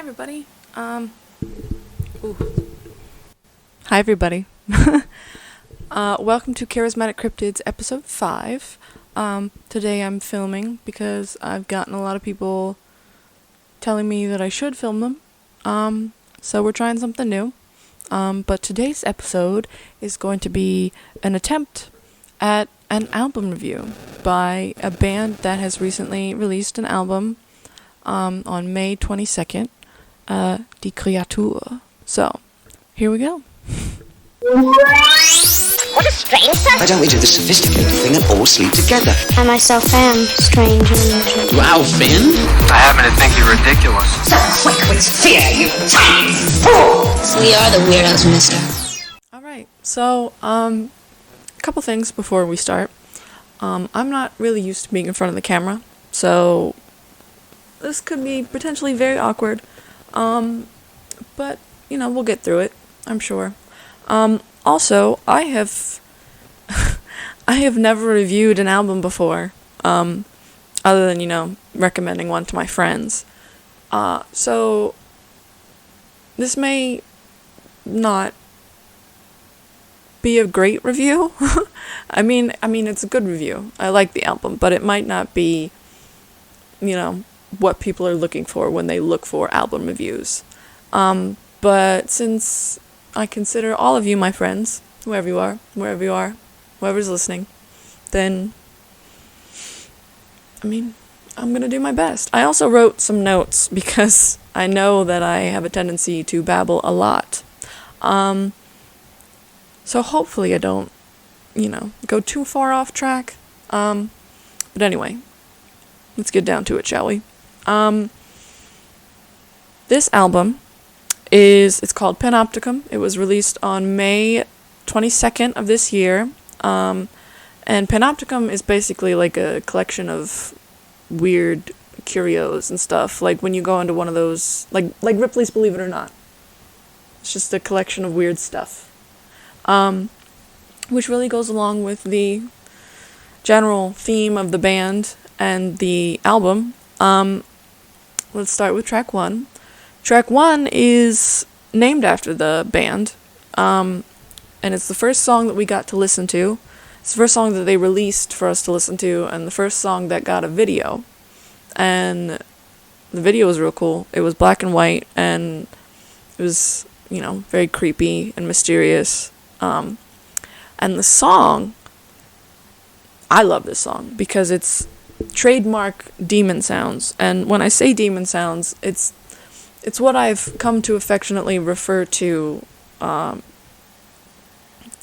everybody. Ooh. Hi, everybody. Welcome to Charismatic Cryptids, episode 5. Today I'm filming because I've gotten a lot of people telling me that I should film them. So we're trying something new. But today's episode is going to be an attempt at an album review by a band that has recently released an album on May 22nd, Kreatur. So, here we go. What a strange sight. Why don't we do the sophisticated thing and all sleep together? I myself am strange and unusual. Wow, Finn? I happen to think you're ridiculous. So quick with fear, you tiny fools! We are the weirdos, mister. Alright, so, a couple things before we start. I'm not really used to being in front of the camera, so this could be potentially very awkward. But, we'll get through it, I'm sure. Also, I have never reviewed an album before, other than, recommending one to my friends. So this may not be a great review. I mean, it's a good review. I like the album, but it might not be, what people are looking for when they look for album reviews. But since I consider all of you my friends, wherever you are, whoever's listening, then, I'm gonna do my best. I also wrote some notes because I know that I have a tendency to babble a lot. So hopefully I don't, go too far off track. But anyway, let's get down to it, shall we? This album it's called Panoptikum. It was released on May 22nd of this year. And Panoptikum is basically like a collection of weird curios and stuff. Like when you go into one of those, like Ripley's Believe It or Not. It's just a collection of weird stuff. Which really goes along with the general theme of the band and the album. Let's start with track 1. Track 1 is named after the band, and it's the first song that we got to listen to. It's the first song that they released for us to listen to, and the first song that got a video. And the video was real cool. It was black and white, and it was, very creepy and mysterious. And the song, I love this song because it's trademark demon sounds. And when I say demon sounds, it's what I've come to affectionately refer to Dero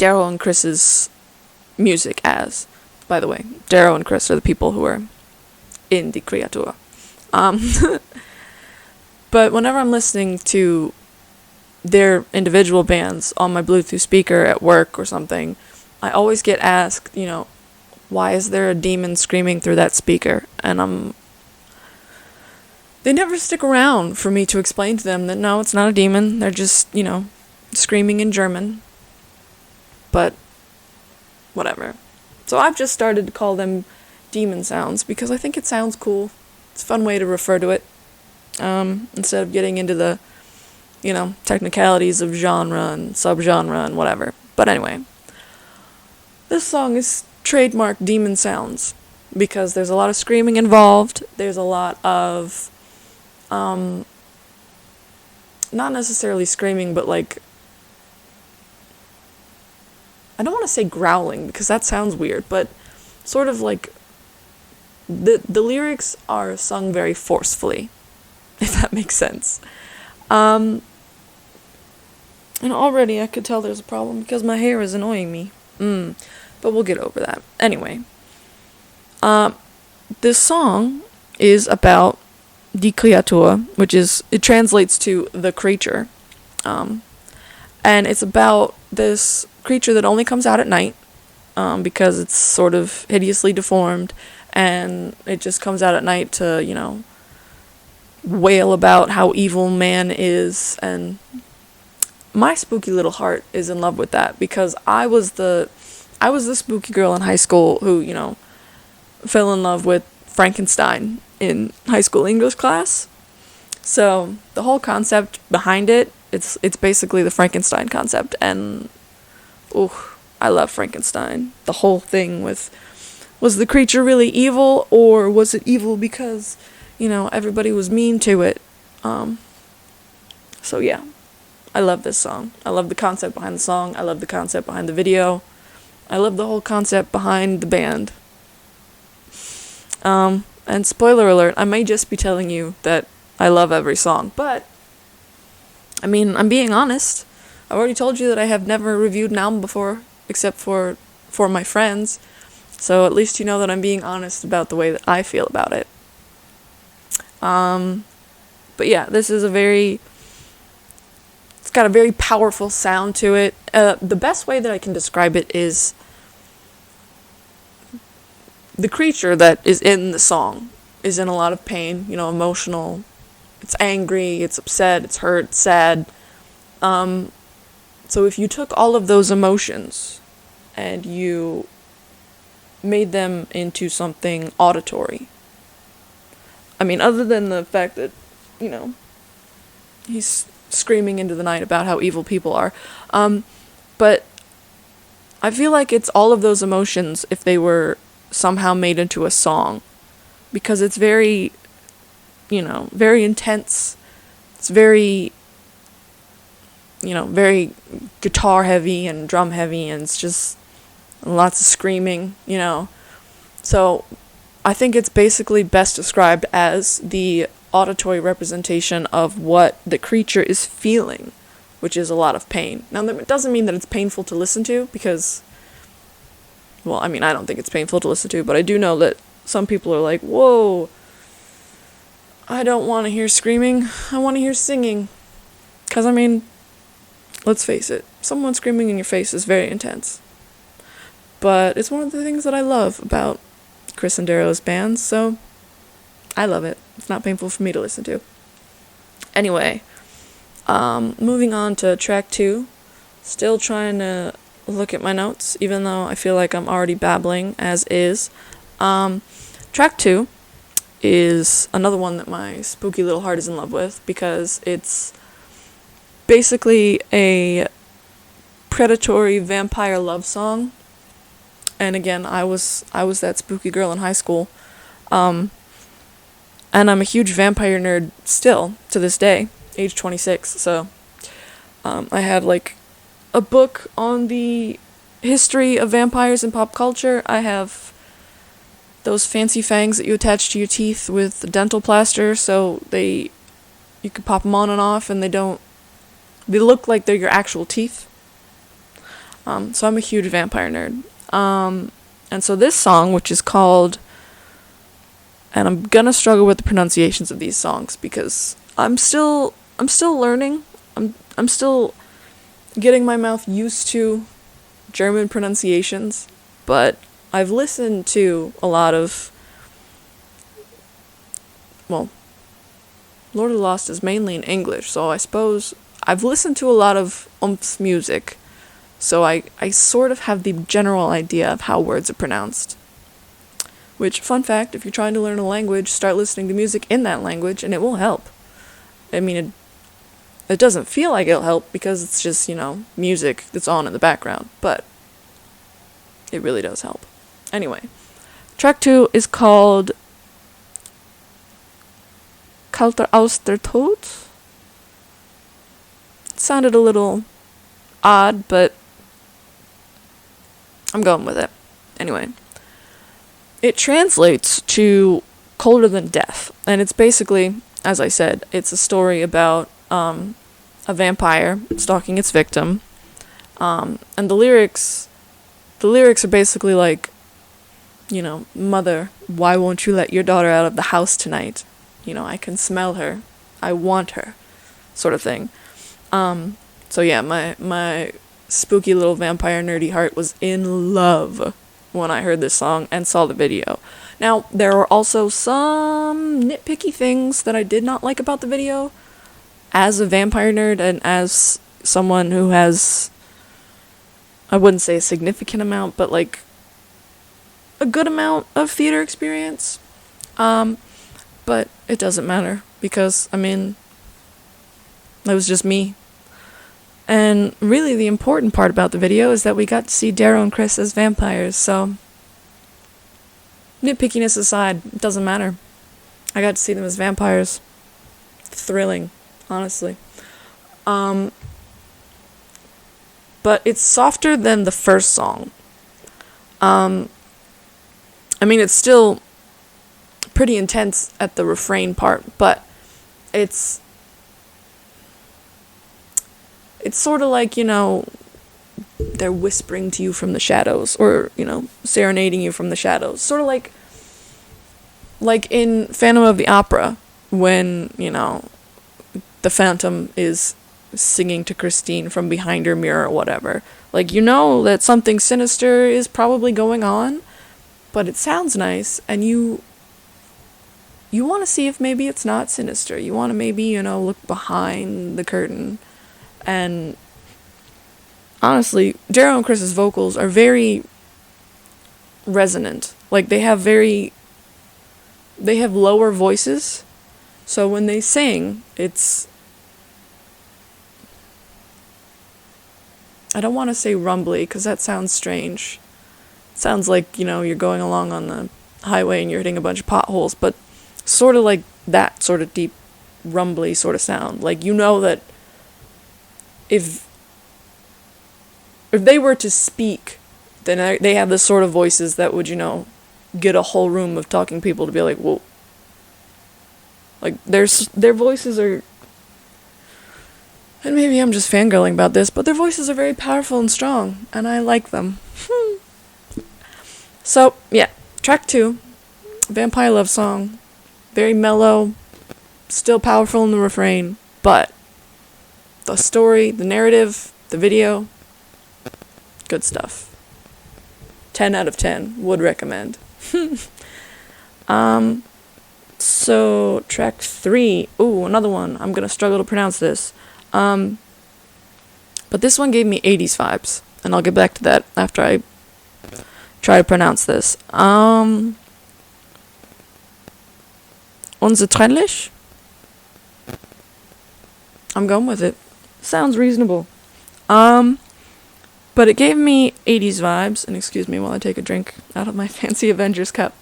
and Chris's music as. By the way, Dero and Chris are the people who are in the Kreatur. But whenever I'm listening to their individual bands on my Bluetooth speaker at work or something, I always get asked, why is there a demon screaming through that speaker? And they never stick around for me to explain to them that no, it's not a demon. They're just, screaming in German. But, whatever. So I've just started to call them demon sounds because I think it sounds cool. It's a fun way to refer to it. Instead of getting into the, technicalities of genre and subgenre and whatever. But anyway. This song is trademark demon sounds because there's a lot of screaming involved. There's a lot of not necessarily screaming, but like, I don't want to say growling because that sounds weird, but sort of like the lyrics are sung very forcefully, if that makes sense. And already I could tell there's a problem because my hair is annoying me. But we'll get over that. Anyway, this song is about the Kreatur, it translates to the creature. And it's about this creature that only comes out at night, because it's sort of hideously deformed, and it just comes out at night to, wail about how evil man is, and my spooky little heart is in love with that, because I was the spooky girl in high school who, fell in love with Frankenstein in high school English class. So the whole concept behind it, it's basically the Frankenstein concept, and I love Frankenstein. The whole thing with, was the creature really evil, or was it evil because, everybody was mean to it? So yeah, I love this song. I love the concept behind the song. I love the concept behind the video. I love the whole concept behind the band. And spoiler alert, I may just be telling you that I love every song, but, I'm being honest. I've already told you that I have never reviewed an album before, except for my friends, so at least you know that I'm being honest about the way that I feel about it. But yeah, this is it's got a very powerful sound to it. The best way that I can describe it is the creature that is in the song is in a lot of pain, emotional. It's angry, it's upset, it's hurt, it's sad. So if you took all of those emotions and you made them into something auditory, other than the fact that, he's screaming into the night about how evil people are, but I feel like it's all of those emotions if they were somehow made into a song, because it's very, very intense. It's very, very guitar heavy and drum heavy, and it's just lots of screaming, So I think it's basically best described as the auditory representation of what the creature is feeling, which is a lot of pain. Now, that doesn't mean that it's painful to listen to, because, I don't think it's painful to listen to, but I do know that some people are like, whoa, I don't want to hear screaming, I want to hear singing. Because, let's face it, someone screaming in your face is very intense. But it's one of the things that I love about Chris and Dero's bands, so I love it. It's not painful for me to listen to. Anyway, moving on to track 2. Still trying to look at my notes, even though I feel like I'm already babbling as is. Track 2 is another one that my spooky little heart is in love with, because it's basically a predatory vampire love song. And again, I was that spooky girl in high school. And I'm a huge vampire nerd still, to this day, age 26, so I had, a book on the history of vampires in pop culture. I have those fancy fangs that you attach to your teeth with dental plaster, so you can pop them on and off, and they look like they're your actual teeth. So I'm a huge vampire nerd. And so this song, which is called, and I'm gonna struggle with the pronunciations of these songs because I'm still learning. I'm still getting my mouth used to German pronunciations, but I've listened to a lot of, Lord of the Lost is mainly in English, so I suppose I've listened to a lot of Oomph's music, so I sort of have the general idea of how words are pronounced. Which, fun fact, if you're trying to learn a language, start listening to music in that language, and it will help. It doesn't feel like it'll help because it's just, music that's on in the background, but it really does help. Anyway, track 2 is called Kreatur aus der Tod. It sounded a little odd, but I'm going with it. Anyway, it translates to colder than death, and it's basically, as I said, it's a story about a vampire stalking its victim, and the lyrics are basically like, mother, why won't you let your daughter out of the house tonight? I can smell her, I want her, sort of thing. So yeah, my spooky little vampire nerdy heart was in love when I heard this song and saw the video. Now, there were also some nitpicky things that I did not like about the video. As a vampire nerd and as someone who has, I wouldn't say a significant amount, but a good amount of theater experience. But it doesn't matter. because, I mean, it was just me. And really the important part about the video is that we got to see Dero and Chris as vampires, so nitpickiness aside, it doesn't matter. I got to see them as vampires. Thrilling, honestly. But it's softer than the first song. I mean, it's still pretty intense at the refrain part, but it's sort of like, you know, they're whispering to you from the shadows, or, you know, serenading you from the shadows. Sort of like in Phantom of the Opera, when, you know, the Phantom is singing to Christine from behind her mirror or whatever. Like, you know that something sinister is probably going on, but it sounds nice, and you want to see if maybe it's not sinister. You want to maybe, you know, look behind the curtain. And honestly, Dero and Chris's vocals are very resonant. Like, they have lower voices, so when they sing, it's, I don't want to say rumbly, because that sounds strange. It sounds like, you know, you're going along on the highway and you're hitting a bunch of potholes, but sort of like that sort of deep, rumbly sort of sound. Like, you know that if they were to speak, then they have the sort of voices that would, you know, get a whole room of talking people to be like, whoa. Like, their voices are, and maybe I'm just fangirling about this, but their voices are very powerful and strong, and I like them. So, yeah, track 2, Vampire Love Song, very mellow, still powerful in the refrain, but the story, the narrative, the video, good stuff. 10 out of 10, would recommend. So, track 3, ooh, another one, I'm gonna struggle to pronounce this. But this one gave me 80s vibes, and I'll get back to that after I try to pronounce this. Unzertrennlich? I'm going with it. Sounds reasonable. But it gave me 80s vibes, and excuse me while I take a drink out of my fancy Avengers cup.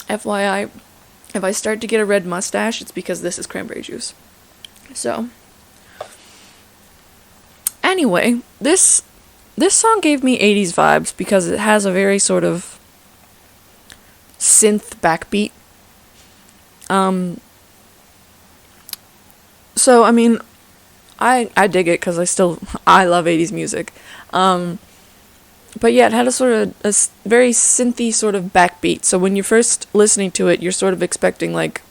FYI, if I start to get a red mustache, it's because this is cranberry juice. So, anyway, this song gave me 80s vibes because it has a very sort of synth backbeat. So, I mean, I dig it because I love 80s music. But yeah, it had a sort of a very synthy sort of backbeat. So when you're first listening to it, you're sort of expecting, like,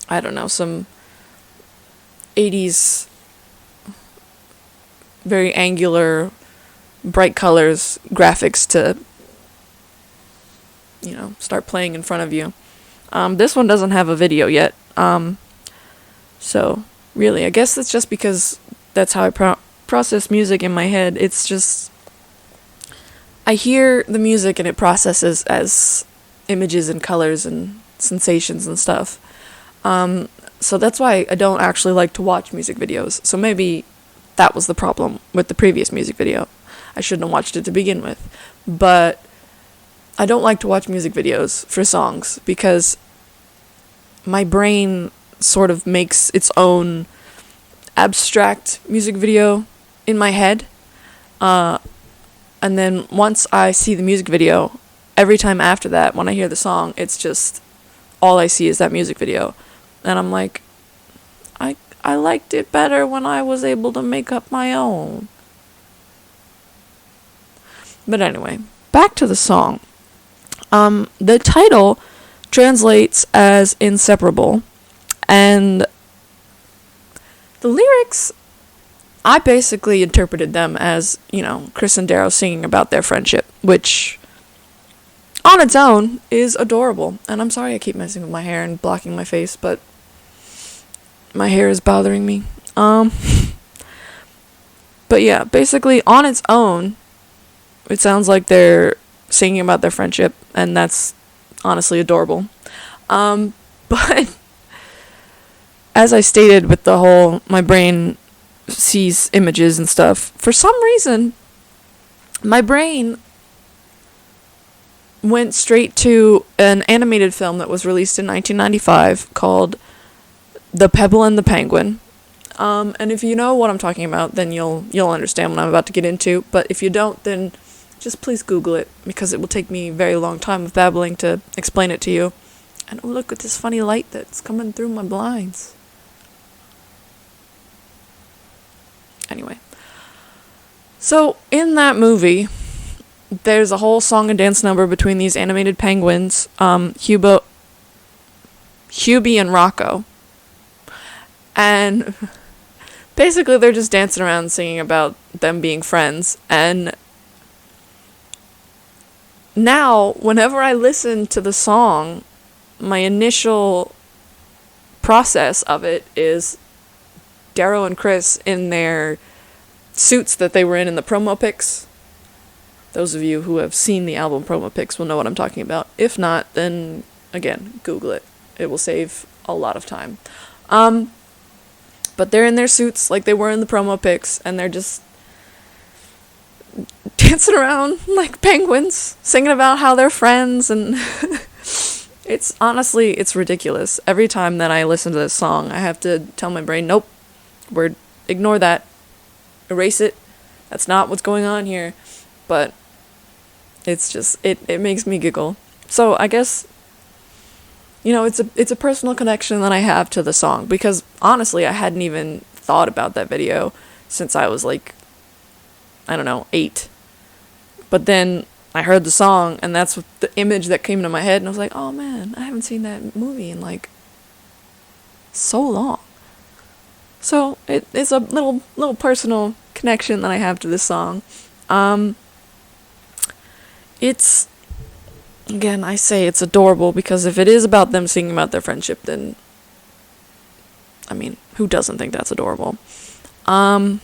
I don't know, some 80s very angular, bright colors, graphics to, you know, start playing in front of you. This one doesn't have a video yet. So really, I guess it's just because that's how I process music in my head. It's just, I hear the music and it processes as images and colors and sensations and stuff. So that's why I don't actually like to watch music videos. So maybe that was the problem with the previous music video. I shouldn't have watched it to begin with. But I don't like to watch music videos for songs because my brain sort of makes its own abstract music video in my head. And then once I see the music video, every time after that, when I hear the song, it's just, all I see is that music video. And I'm like, I liked it better when I was able to make up my own. But anyway, back to the song. The title translates as inseparable, and the lyrics, I basically interpreted them as, you know, Chris and Dero singing about their friendship, which on its own is adorable. And I'm sorry I keep messing with my hair and blocking my face, but my hair is bothering me. But yeah, basically on its own, it sounds like they're singing about their friendship, and that's honestly adorable. But as I stated with the whole, my brain sees images and stuff, for some reason, my brain went straight to an animated film that was released in 1995 called The Pebble and the Penguin. And if you know what I'm talking about, then you'll understand what I'm about to get into. But if you don't, then just please Google it, because it will take me a very long time of babbling to explain it to you. And oh, look at this funny light that's coming through my blinds. Anyway. So, in that movie, there's a whole song and dance number between these animated penguins, Hubie and Rocco. And basically they're just dancing around singing about them being friends. And now, whenever I listen to the song, my initial process of it is Dero and Chris in their suits that they were in the promo pics. Those of you who have seen the album promo pics will know what I'm talking about. If not, then again, Google it. It will save a lot of time. But they're in their suits like they were in the promo pics, and they're just dancing around like penguins, singing about how they're friends, and it's ridiculous. Every time that I listen to this song, I have to tell my brain, nope, ignore that, erase it, that's not what's going on here. But it's just, it makes me giggle. So I guess, it's a personal connection that I have to the song, because honestly, I hadn't even thought about that video since I was 8. But then I heard the song, and that's the image that came to my head, and I was like, oh man, I haven't seen that movie in so long. So it's a little personal connection that I have to this song. It's, again, I say it's adorable, because if it is about them singing about their friendship, then, I mean, who doesn't think that's adorable? But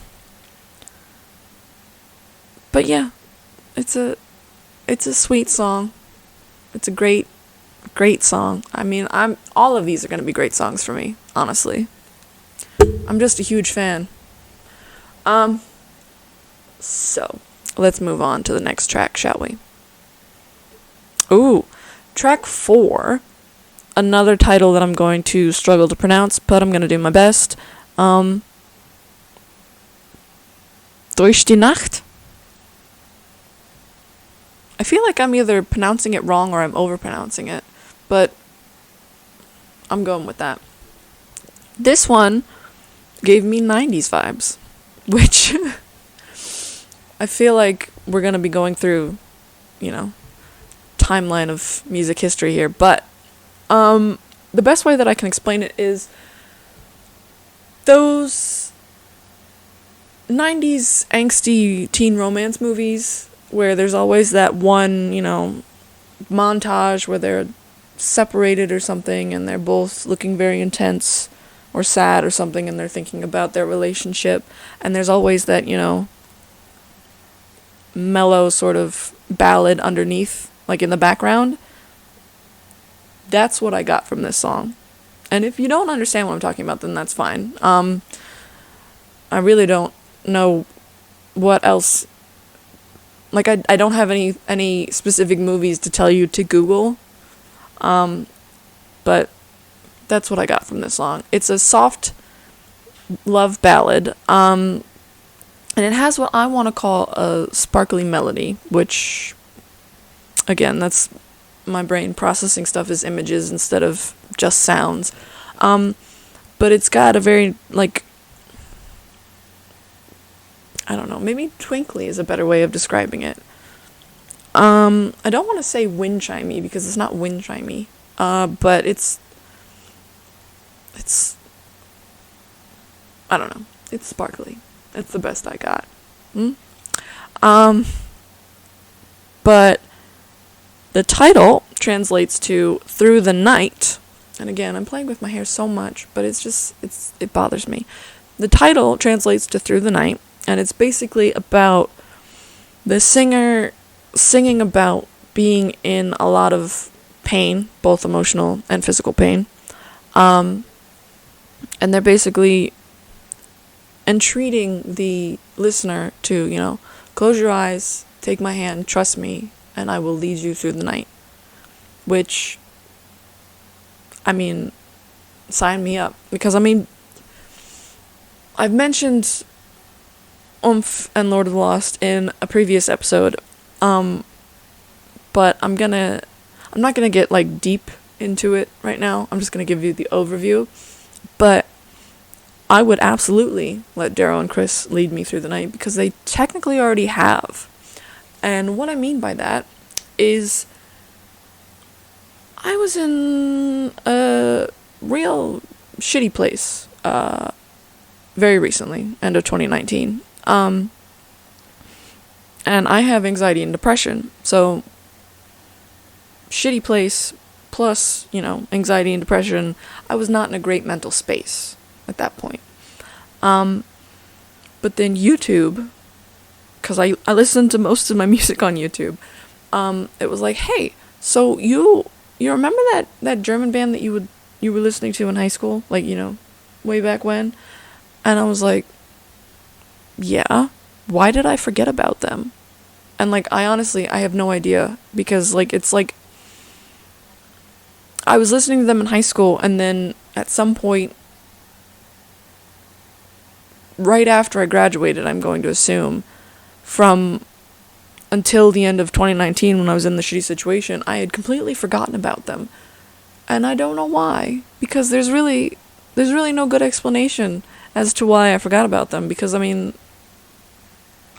yeah, it's a sweet song. It's a great song. I mean, all of these are going to be great songs for me, honestly. I'm just a huge fan. So, let's move on to the next track, shall we? Ooh, track 4, another title that I'm going to struggle to pronounce, but I'm going to do my best. Durch die Nacht? I feel like I'm either pronouncing it wrong or I'm overpronouncing it, but I'm going with that. This one gave me 90s vibes, which I feel like we're going to be going through, timeline of music history here, but the best way that I can explain it is those 90s angsty teen romance movies where there's always that one, montage where they're separated or something and they're both looking very intense or sad or something, and they're thinking about their relationship, and there's always that, mellow sort of ballad underneath, like in the background. That's what I got from this song. And if you don't understand what I'm talking about, then that's fine. I really don't know what else. I don't have any specific movies to tell you to Google. But that's what I got from this song. It's a soft love ballad. And it has what I want to call a sparkly melody, which, again, that's my brain processing stuff as images instead of just sounds. But it's got a very, I don't know, maybe twinkly is a better way of describing it. I don't want to say wind chimey, because it's not wind chimey. But it's I don't know. It's sparkly. It's the best I got. But the title translates to Through the Night. And again, I'm playing with my hair so much, but it bothers me. The title translates to Through the Night, and it's basically about the singer singing about being in a lot of pain, both emotional and physical pain. And they're basically entreating the listener to, close your eyes, take my hand, trust me, and I will lead you through the night. Which, sign me up. Because, I've mentioned Oomph and Lord of the Lost in a previous episode, but I'm not gonna get deep into it right now. I'm just gonna give you the overview, but I would absolutely let Dero and Chris lead me through the night because they technically already have. And what I mean by that is I was in a real shitty place very recently, end of 2019. And I have anxiety and depression, so shitty place plus, anxiety and depression, I was not in a great mental space at that point. But then YouTube, because I listened to most of my music on YouTube, it was like, hey, so you remember that German band that you were listening to in high school, way back when? And I was like, yeah, why did I forget about them? And I honestly have no idea, because it's like I was listening to them in high school, and then at some point right after I graduated, I'm going to assume, from until the end of 2019 when I was in the shitty situation, I had completely forgotten about them. And I don't know why, because there's really no good explanation as to why I forgot about them, because I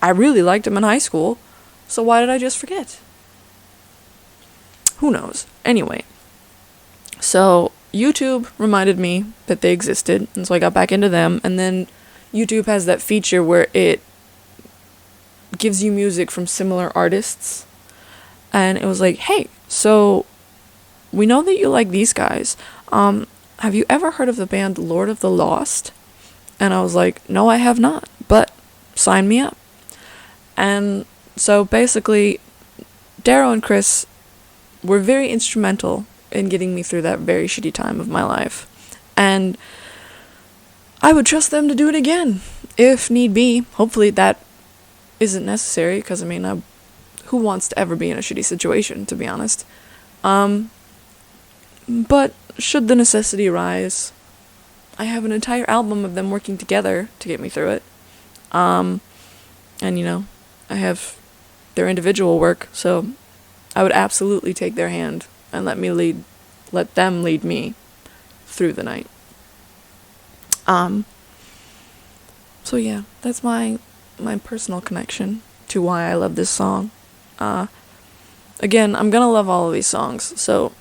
really liked them in high school, so why did I just forget? Who knows? Anyway, so YouTube reminded me that they existed, and so I got back into them, and then YouTube has that feature where it gives you music from similar artists, and it was like, hey, so we know that you like these guys. Have you ever heard of the band Lord of the Lost? And I was like, no, I have not, but sign me up. And so basically, Dero and Chris were very instrumental in getting me through that very shitty time of my life. And I would trust them to do it again, if need be. Hopefully that isn't necessary, because who wants to ever be in a shitty situation, to be honest? But should the necessity arise, I have an entire album of them working together to get me through it. And I have their individual work, so I would absolutely take their hand and let them lead me through the night. So yeah, that's my personal connection to why I love this song. Again, I'm gonna love all of these songs, so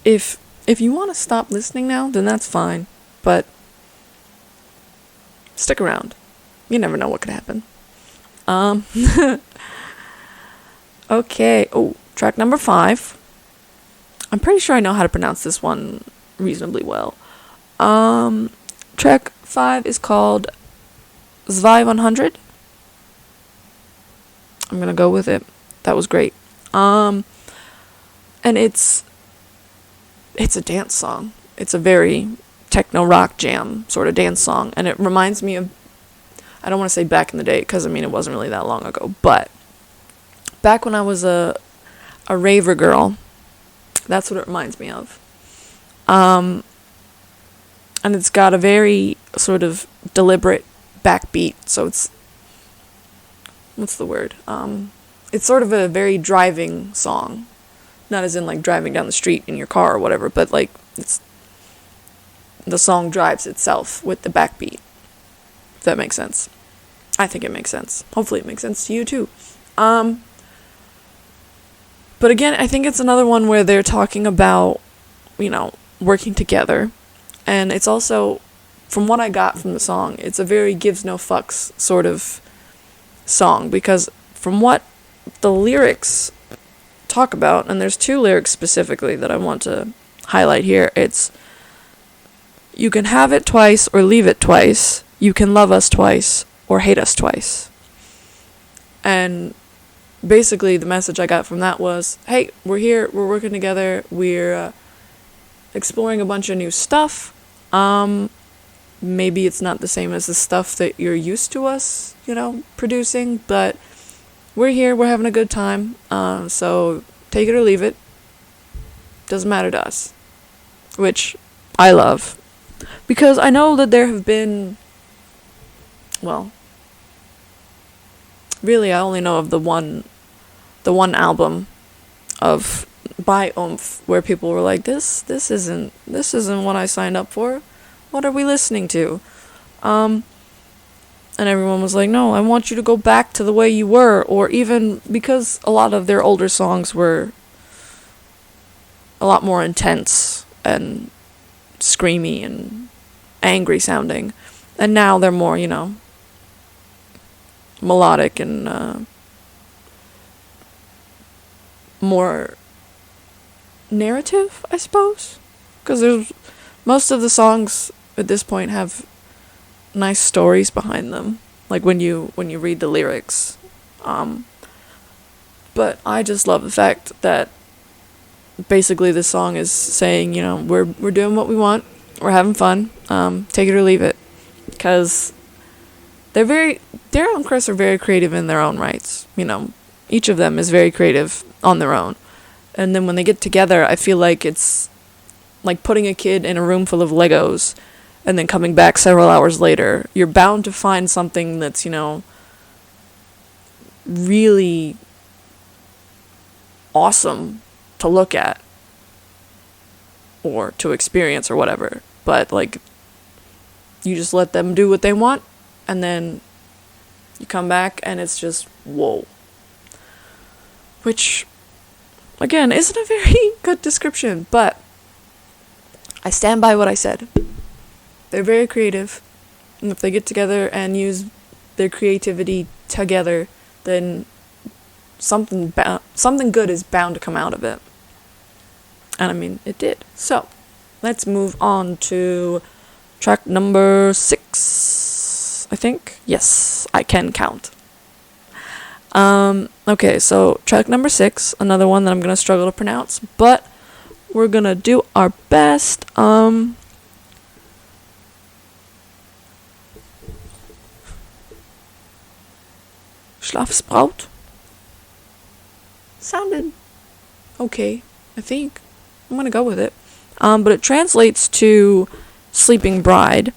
if you want to stop listening now, then that's fine, but stick around. You never know what could happen. Okay, track number 5. I'm pretty sure I know how to pronounce this one reasonably well. Track 5 is called 200. I'm gonna go with it. That was great. And it's a dance song. It's a very techno rock jam sort of dance song, and it reminds me of, I don't want to say back in the day, because it wasn't really that long ago, but back when I was a raver girl, that's what it reminds me of. And it's got a very sort of deliberate backbeat, so it's, what's the word? It's sort of a very driving song. Not as in driving down the street in your car or whatever, but it's, the song drives itself with the backbeat. If that makes sense. I think it makes sense. Hopefully it makes sense to you too. But again, I think it's another one where they're talking about, working together. And it's also, from what I got from the song, it's a very gives no fucks sort of song, because from what the lyrics talk about, and there's 2 lyrics specifically that I want to highlight here. It's, you can have it twice or leave it twice. You can love us twice or hate us twice. And basically the message I got from that was, hey, we're here, we're working together, we're exploring a bunch of new stuff. Maybe it's not the same as the stuff that you're used to us, producing, but we're here, we're having a good time, so take it or leave it. Doesn't matter to us. Which I love. Because I know that there have been, well, really I only know of the one album by Oomph where people were like, this isn't what I signed up for. What are we listening to? And everyone was like, no, I want you to go back to the way you were. Or even because a lot of their older songs were a lot more intense and screamy and angry sounding. And now they're more, melodic and more narrative, I suppose. Because most of the songs at this point have nice stories behind them, like when you read the lyrics. But I just love the fact that basically this song is saying, we're doing what we want, we're having fun, take it or leave it, because Dero and Chris are very creative in their own rights. Each of them is very creative on their own, and then when they get together, I feel like it's like putting a kid in a room full of Legos and then coming back several hours later. You're bound to find something that's, really awesome to look at or to experience or whatever. But, you just let them do what they want, and then you come back and it's just, whoa. Which, again, isn't a very good description, but I stand by what I said. They're very creative, and if they get together and use their creativity together, then something good is bound to come out of it. And it did. So, let's move on to track number 6, I think. Yes, I can count. Okay, so track number 6, another one that I'm gonna struggle to pronounce, but we're gonna do our best. Schlafsbraut sounded okay, I think. I'm gonna go with it. But it translates to Sleeping Bride,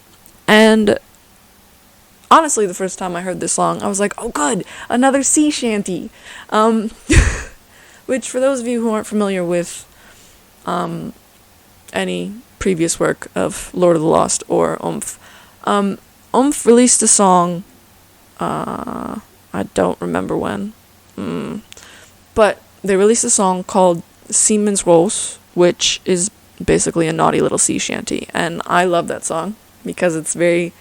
and honestly, the first time I heard this song, I was like, oh good, another sea shanty. Which, for those of you who aren't familiar with any previous work of Lord of the Lost or Oomph, Oomph released a song, I don't remember when, but they released a song called Seaman's Rose, which is basically a naughty little sea shanty, and I love that song because it's very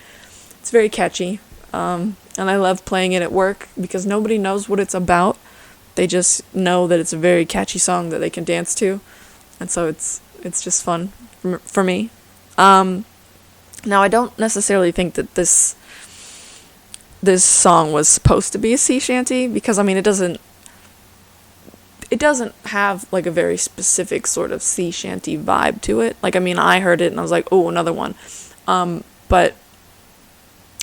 catchy, and I love playing it at work because nobody knows what it's about. They just know that it's a very catchy song that they can dance to, and so it's just fun for me. Now, I don't necessarily think that this song was supposed to be a sea shanty, because it doesn't have a very specific sort of sea shanty vibe to it. I heard it and I was like, oh, another one. But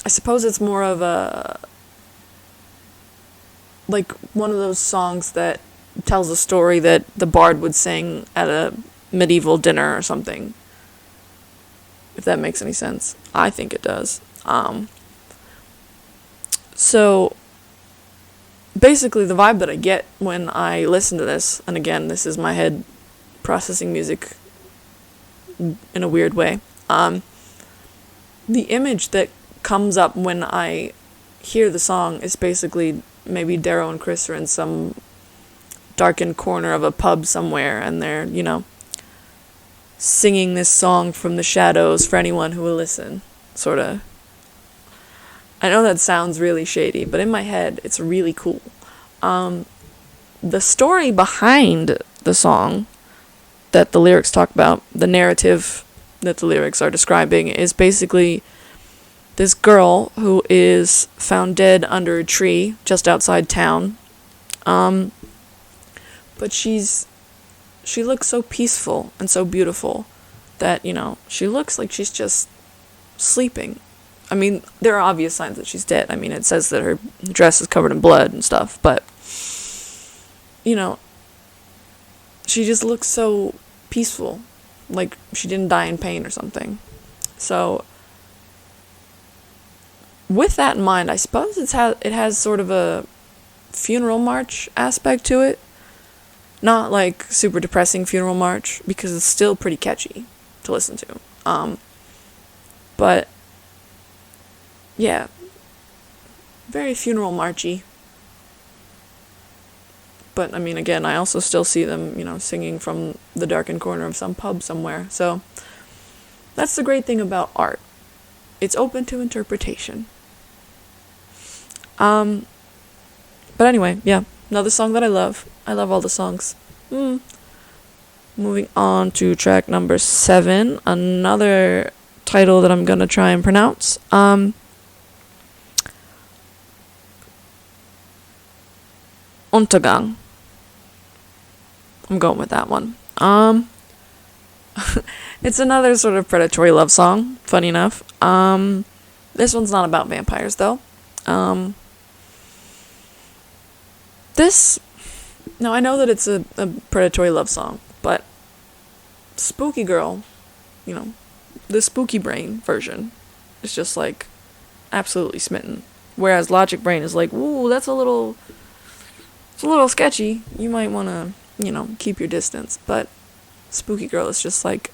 I suppose it's more of a one of those songs that tells a story that the bard would sing at a medieval dinner or something, if that makes any sense. I think it does. So basically the vibe that I get when I listen to this, and again, this is my head processing music in a weird way, the image that comes up when I hear the song is basically maybe Dero and Chris are in some darkened corner of a pub somewhere, and they're, singing this song from the shadows for anyone who will listen, sort of. I know that sounds really shady, but in my head, it's really cool. The story behind the song that the lyrics talk about, the narrative that the lyrics are describing, is basically this girl who is found dead under a tree just outside town. But she looks so peaceful and so beautiful that, she looks like she's just sleeping. I mean, there are obvious signs that she's dead. I mean, it says that her dress is covered in blood and stuff, but, she just looks so peaceful, like she didn't die in pain or something. So, with that in mind, I suppose it has sort of a funeral march aspect to it. Not like super depressing funeral march, because it's still pretty catchy to listen to. But yeah, very funeral marchy. But I mean, again, I also still see them, singing from the darkened corner of some pub somewhere. So that's the great thing about art. It's open to interpretation. But anyway, yeah, another song that I love. I love all the songs. Moving on to track number 7, another title that I'm gonna try and pronounce. Untergang. I'm going with that one. It's another sort of predatory love song, funny enough. This one's not about vampires, though. Now I know that it's a predatory love song, but Spooky Girl, the Spooky Brain version is just like absolutely smitten. Whereas Logic Brain is like, ooh, it's a little sketchy. You might want to, keep your distance. But Spooky Girl is just like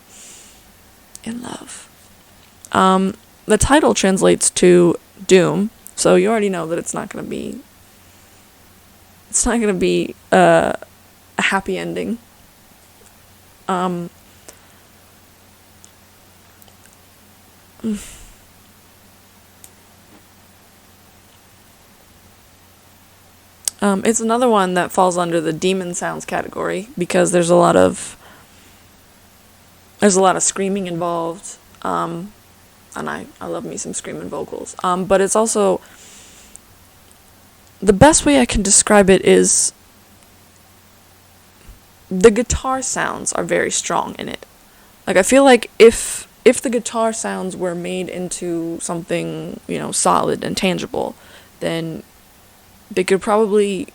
in love. The title translates to Doom, so you already know that it's not going to be a happy ending. It's another one that falls under the demon sounds category, because there's a lot of screaming involved, and I love me some screaming vocals. But it's also, the best way I can describe it is the guitar sounds are very strong in it. Like, I feel like if the guitar sounds were made into something, solid and tangible, then they could probably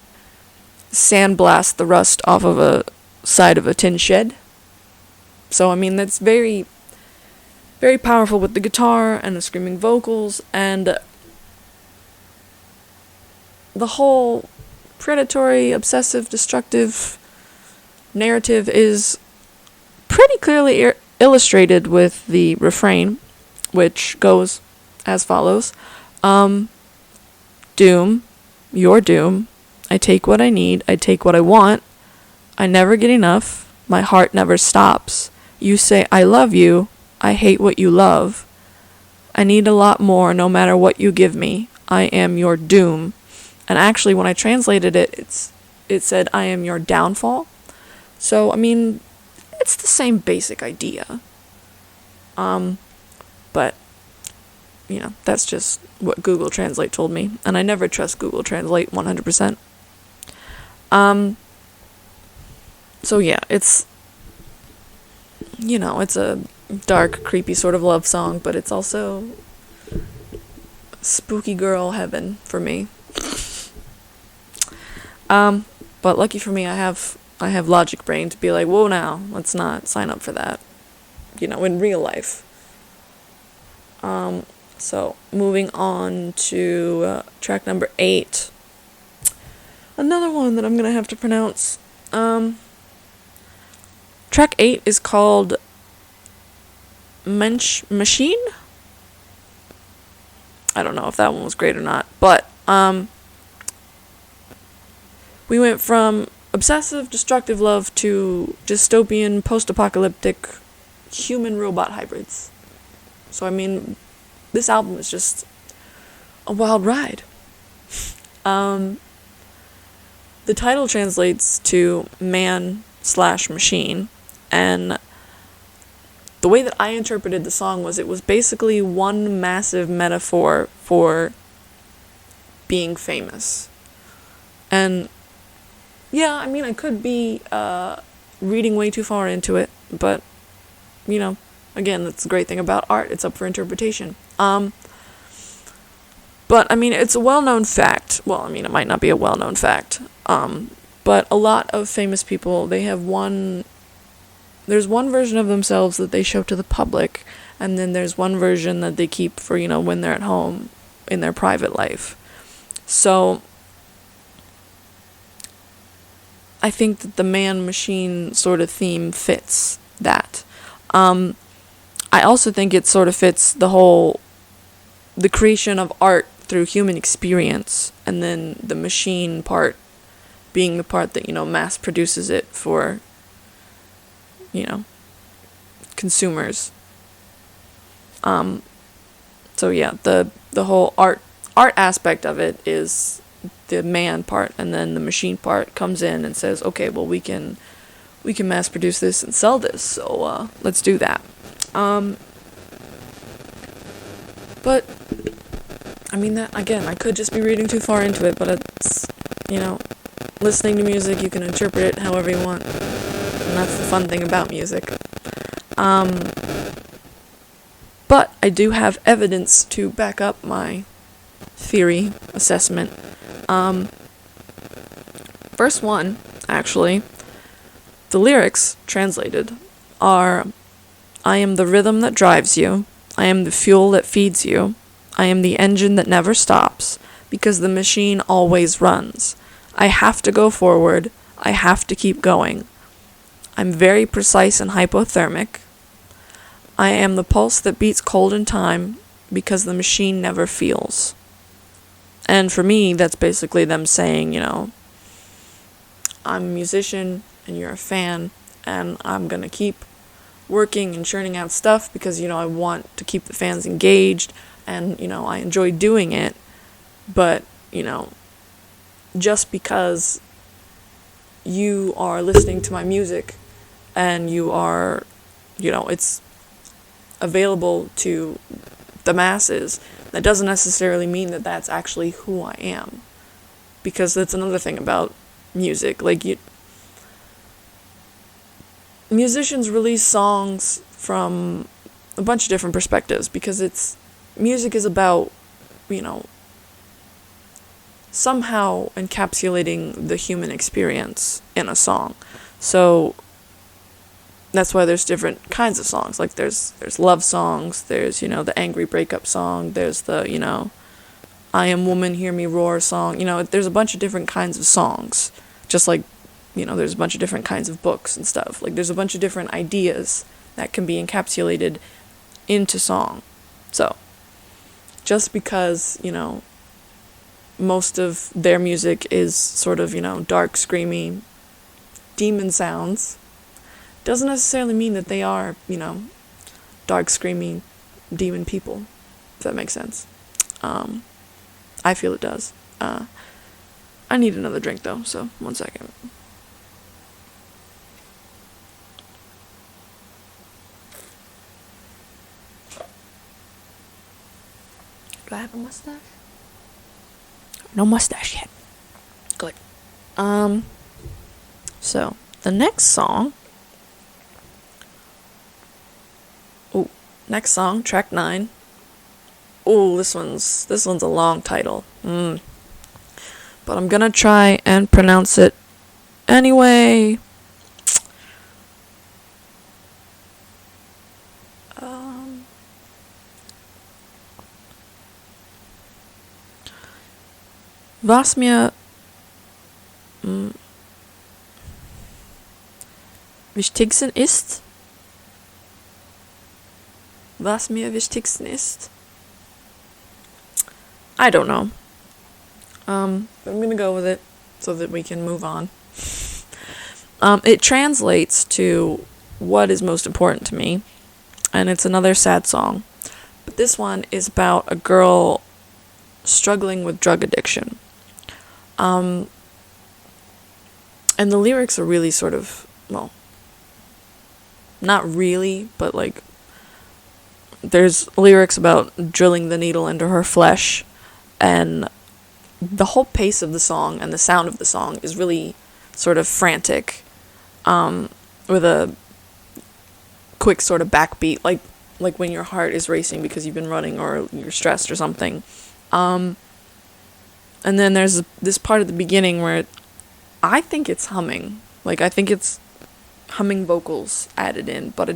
sandblast the rust off of a side of a tin shed. So, I mean, that's very, very powerful with the guitar and the screaming vocals, and the whole predatory, obsessive, destructive narrative is pretty clearly illustrated with the refrain, which goes as follows. Doom, your doom. I take what I need, I take what I want. I never get enough, my heart never stops. You say I love you, I hate what you love. I need a lot more no matter what you give me. I am your doom. And actually, when I translated it, it said I am your downfall. So, I mean, it's the same basic idea. But, that's just what Google Translate told me. And I never trust Google Translate 100%. So yeah, it's a dark, creepy sort of love song, but it's also spooky girl heaven for me. But lucky for me, I have Logic Brain to be like, whoa now, let's not sign up for that, in real life. So moving on to track number 8. Another one that I'm gonna have to pronounce. Track 8 is called Machine? I don't know if that one was great or not, but we went from obsessive, destructive love to dystopian, post-apocalyptic human-robot hybrids. So, I mean, this album is just a wild ride. The title translates to man/machine, and the way that I interpreted the song was it was basically one massive metaphor for being famous. And Yeah, I mean, I could be reading way too far into it, but, you know, again, that's the great thing about art. It's up for interpretation. But, I mean, it's a well-known fact. Well, I mean, it might not be a well-known fact. But a lot of famous people, they have there's one version of themselves that they show to the public, and then there's one version that they keep for, you know, when they're at home in their private life. So I think that the man-machine sort of theme fits that. I also think it sort of fits the creation of art through human experience, and then the machine part being the part that, you know, mass produces it for, you know, consumers. So yeah, the whole art aspect of it is the man part, and then the machine part comes in and says, okay, well, we can mass produce this and sell this, so let's do that. But I mean, that again, I could just be reading too far into it, but it's, you know, listening to music, you can interpret it however you want, and that's the fun thing about music. But I do have evidence to back up my theory assessment. Verse 1, actually, the lyrics, translated, are, I am the rhythm that drives you, I am the fuel that feeds you, I am the engine that never stops, because the machine always runs. I have to go forward, I have to keep going. I'm very precise and hypothermic. I am the pulse that beats cold in time, because the machine never feels. And for me, that's basically them saying, you know, I'm a musician, and you're a fan, and I'm gonna keep working and churning out stuff because, you know, I want to keep the fans engaged, and, you know, I enjoy doing it, but, you know, just because you are listening to my music and you are, you know, it's available to the masses, that doesn't necessarily mean that that's actually who I am. Because that's another thing about music. Like, musicians release songs from a bunch of different perspectives, because music is about, you know, somehow encapsulating the human experience in a song. So that's why there's different kinds of songs. Like there's love songs, there's, you know, the angry breakup song, there's the, you know, I am woman, hear me roar song. You know, there's a bunch of different kinds of songs. Just like, you know, there's a bunch of different kinds of books and stuff. Like there's a bunch of different ideas that can be encapsulated into song. So just because, you know, most of their music is sort of, you know, dark, screamy, demon sounds, doesn't necessarily mean that they are, you know, dark, screamy, demon people, if that makes sense. I feel it does. I need another drink, though, so 1 second. Do I have a mustache? No mustache yet. Good. So, the next song... Next song, track 9. Ooh, this one's a long title. But I'm gonna try and pronounce it anyway. Was mir wichtigsten ist. Was mir wichtigsten ist. I don't know. But I'm gonna go with it so that we can move on. It translates to what is most important to me, and it's another sad song. But this one is about a girl struggling with drug addiction. And the lyrics are really sort of, well, not really, but like, there's lyrics about drilling the needle into her flesh, and the whole pace of the song and the sound of the song is really sort of frantic, with a quick sort of backbeat, like when your heart is racing because you've been running or you're stressed or something. And then there's this part at the beginning where I think it's humming. Like, I think it's humming vocals added in, but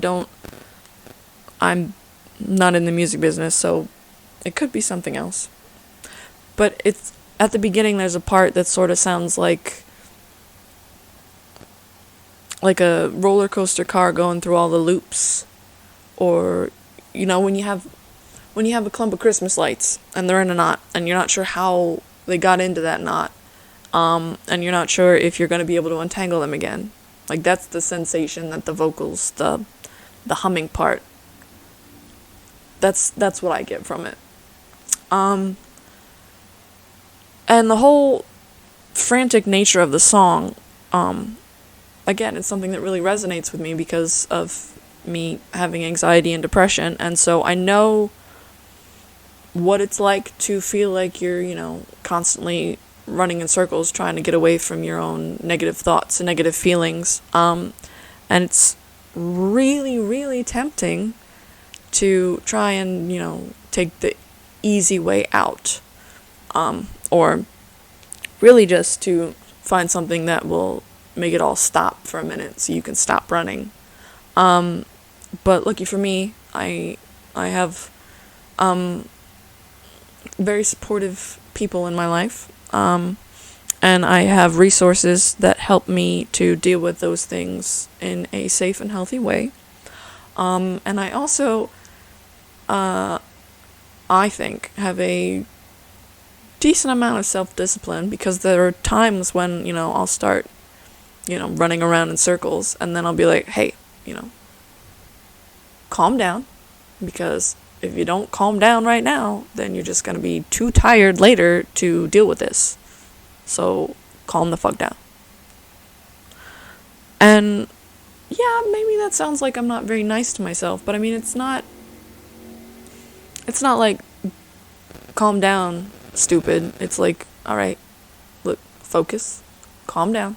I'm not in the music business, so it could be something else. But it's, at the beginning, there's a part that sort of sounds like a roller coaster car going through all the loops, or, you know, when you have a clump of Christmas lights and they're in a knot and you're not sure how they got into that knot, and you're not sure if you're going to be able to untangle them again. Like, that's the sensation that the vocals, the humming part, that's what I get from it. And the whole frantic nature of the song, again, it's something that really resonates with me because of me having anxiety and depression, and so I know what it's like to feel like you're, you know, constantly running in circles trying to get away from your own negative thoughts and negative feelings, and it's really, really tempting to try and, you know, take the easy way out, or really just to find something that will make it all stop for a minute so you can stop running. But lucky for me, I have very supportive people in my life, and I have resources that help me to deal with those things in a safe and healthy way. And I also, I think, have a decent amount of self-discipline, because there are times when, you know, I'll start, you know, running around in circles, and then I'll be like, hey, you know, calm down, because if you don't calm down right now, then you're just going to be too tired later to deal with this. So calm the fuck down. And yeah, maybe that sounds like I'm not very nice to myself, but I mean, it's not like calm down, stupid. It's like, all right, look, focus, calm down.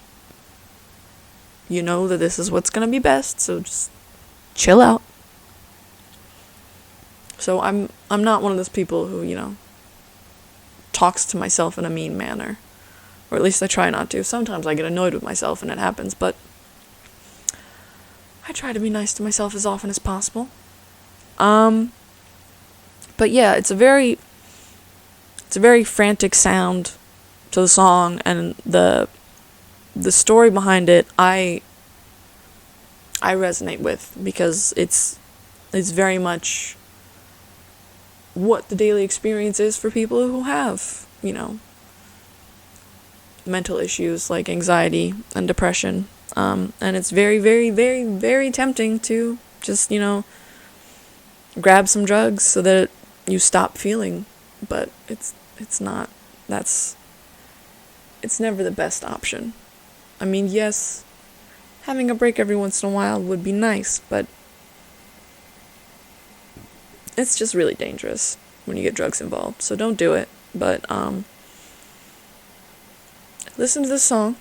You know that this is what's going to be best, so just chill out. So I'm not one of those people who, you know, talks to myself in a mean manner. Or at least I try not to. Sometimes I get annoyed with myself and it happens, but I try to be nice to myself as often as possible. But yeah, it's a very frantic sound to the song, and the story behind it I resonate with, because it's very much what the daily experience is for people who have, you know, mental issues like anxiety and depression. And it's very, very, very, very tempting to just, you know, grab some drugs so that you stop feeling, but it's not. It's never the best option. I mean, yes, having a break every once in a while would be nice, but it's just really dangerous when you get drugs involved, so don't do it. But listen to this song.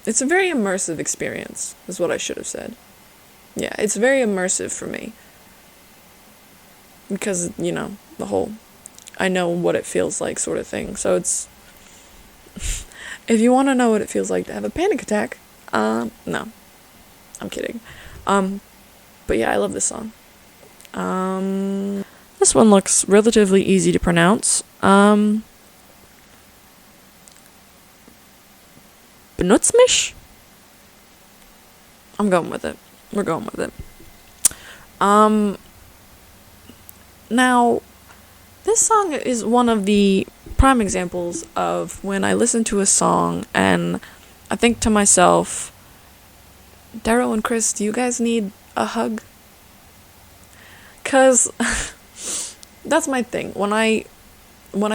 It's a very immersive experience, is what I should have said. Yeah, it's very immersive for me, because, you know, the whole I know what it feels like sort of thing. So it's if you want to know what it feels like to have a panic attack, no, I'm kidding. But yeah, I love this song. This one looks relatively easy to pronounce. Benutz mich? I'm going with it. We're going with it. Now, this song is one of the prime examples of when I listen to a song and I think to myself, Dero and Chris, do you guys need a hug? 'Cause that's my thing. When I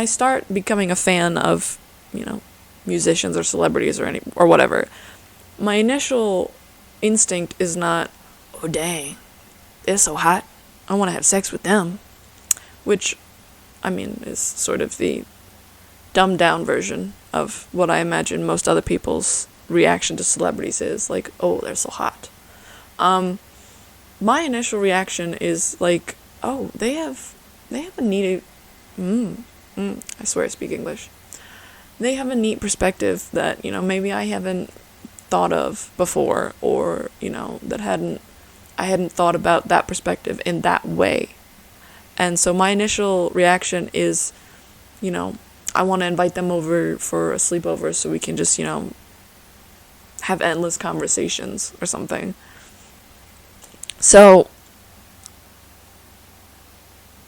start becoming a fan of, you know, musicians or celebrities or whatever, my initial instinct is not, oh dang, they're so hot, I want to have sex with them, which, I mean, is sort of the dumbed down version of what I imagine most other people's reaction to celebrities is. Like, oh, they're so hot. My initial reaction is like, oh, they have a neat, I swear I speak English. They have a neat perspective that, maybe I haven't thought of before, or, that I hadn't thought about that perspective in that way. And so my initial reaction is, I want to invite them over for a sleepover so we can just, have endless conversations or something. So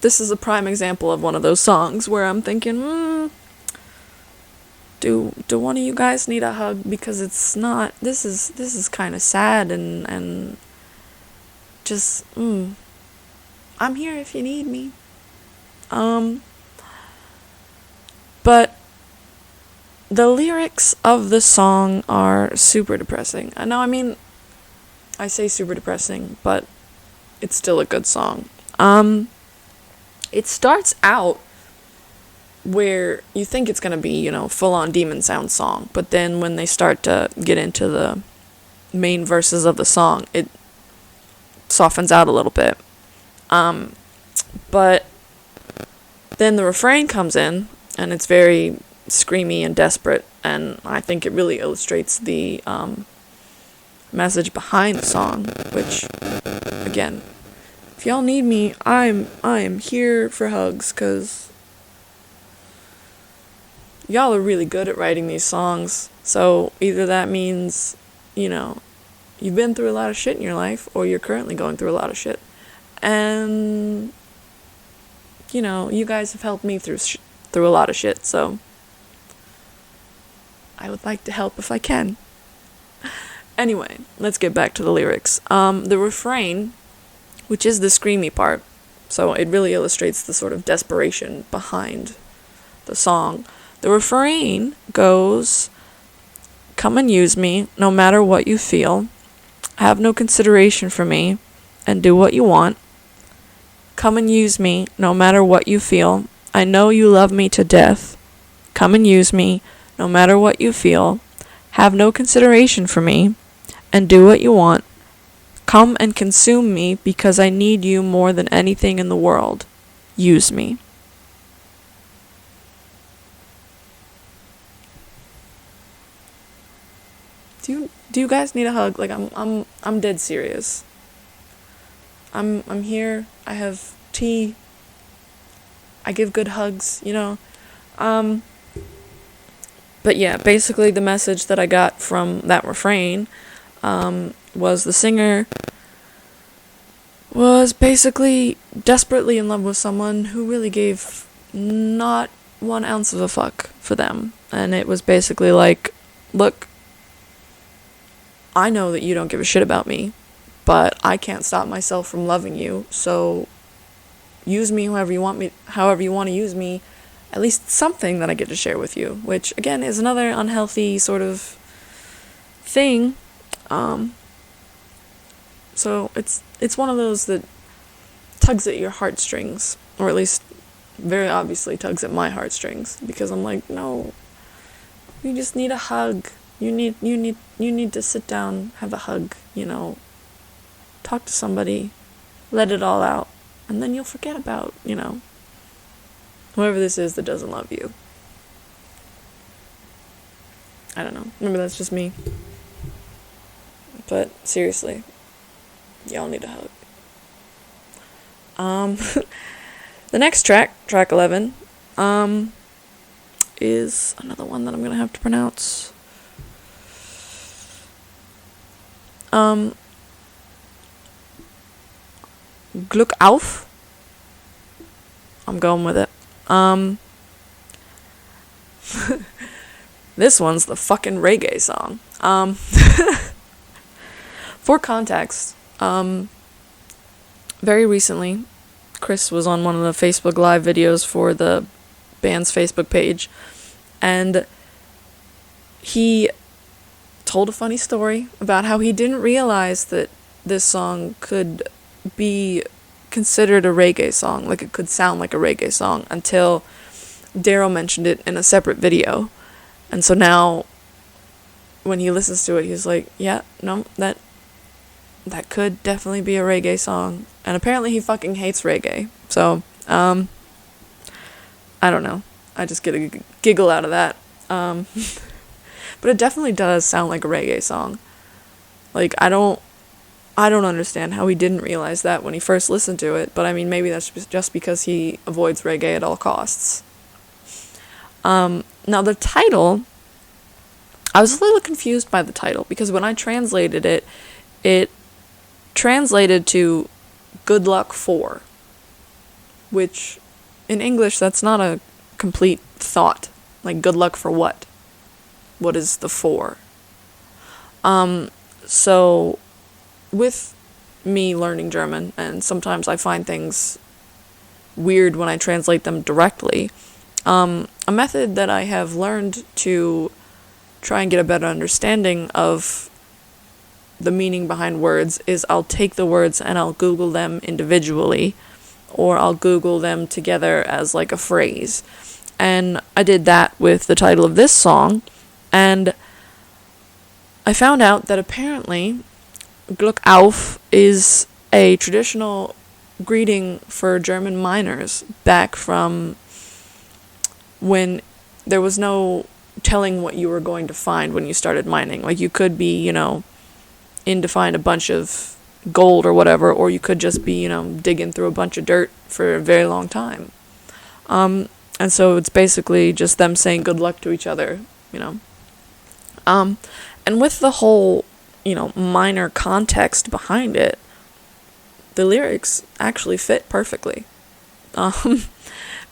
this is a prime example of one of those songs where I'm thinking, do one of you guys need a hug? Because it's not, this is kind of sad and just, I'm here if you need me. But the lyrics of the song are super depressing. I say super depressing, but it's still a good song. It starts out where you think it's gonna be, full-on demon sound song, but then when they start to get into the main verses of the song, it softens out a little bit. But then the refrain comes in, and it's very screamy and desperate, and I think it really illustrates the message behind the song, which, again, if y'all need me, I am here for hugs, because y'all are really good at writing these songs. So either that means, you've been through a lot of shit in your life, or you're currently going through a lot of shit. And, you guys have helped me through a lot of shit, so I would like to help if I can. Anyway, let's get back to the lyrics. The refrain, which is the screamy part, so it really illustrates the sort of desperation behind the song. The refrain goes, "Come and use me, no matter what you feel. Have no consideration for me, and do what you want. Come and use me, no matter what you feel. I know you love me to death. Come and use me, no matter what you feel. Have no consideration for me, and do what you want. Come and consume me, because I need you more than anything in the world. Use me." Do you guys need a hug? Like, I'm dead serious. I'm here. I have tea. I give good hugs, But yeah, basically the message that I got from that refrain was the singer was basically desperately in love with someone who really gave not 1 ounce of a fuck for them. And it was basically like, look, I know that you don't give a shit about me, but I can't stop myself from loving you, so use me however you want to use me. At least something that I get to share with you, which again is another unhealthy sort of thing. So it's one of those that tugs at your heartstrings, or at least very obviously tugs at my heartstrings, because I'm like, no, you just need a hug. You need to sit down, have a hug, talk to somebody, let it all out, and then you'll forget about, whoever this is that doesn't love you. I don't know. Maybe that's just me. But seriously, y'all need a hug. The next track 11, is another one that I'm gonna have to pronounce. Glück auf. I'm going with it. This one's the fucking reggae song. For context, very recently, Chris was on one of the Facebook Live videos for the band's Facebook page, and he told a funny story about how he didn't realize that this song could be considered a reggae song, like it could sound like a reggae song, until Dero mentioned it in a separate video. And so now, when he listens to it, he's like, yeah, no, that could definitely be a reggae song. And apparently he fucking hates reggae. So, I don't know. I just get a giggle out of that. But it definitely does sound like a reggae song. Like, I don't understand how he didn't realize that when he first listened to it. But I mean, maybe that's just because he avoids reggae at all costs. Now the title, I was a little confused by the title, because when I translated it, it translated to Good Luck 4, which in English, that's not a complete thought. Like, good luck for what? What is the 4? So with me learning German, and sometimes I find things weird when I translate them directly, a method that I have learned to try and get a better understanding of the meaning behind words is I'll take the words and I'll Google them individually, or I'll Google them together as like a phrase. And I did that with the title of this song, and I found out that apparently Glück auf is a traditional greeting for German miners back from when there was no telling what you were going to find when you started mining. Like, you could be, in to find a bunch of gold or whatever, or you could just be, digging through a bunch of dirt for a very long time. And so it's basically just them saying good luck to each other, And with the whole, minor context behind it, the lyrics actually fit perfectly.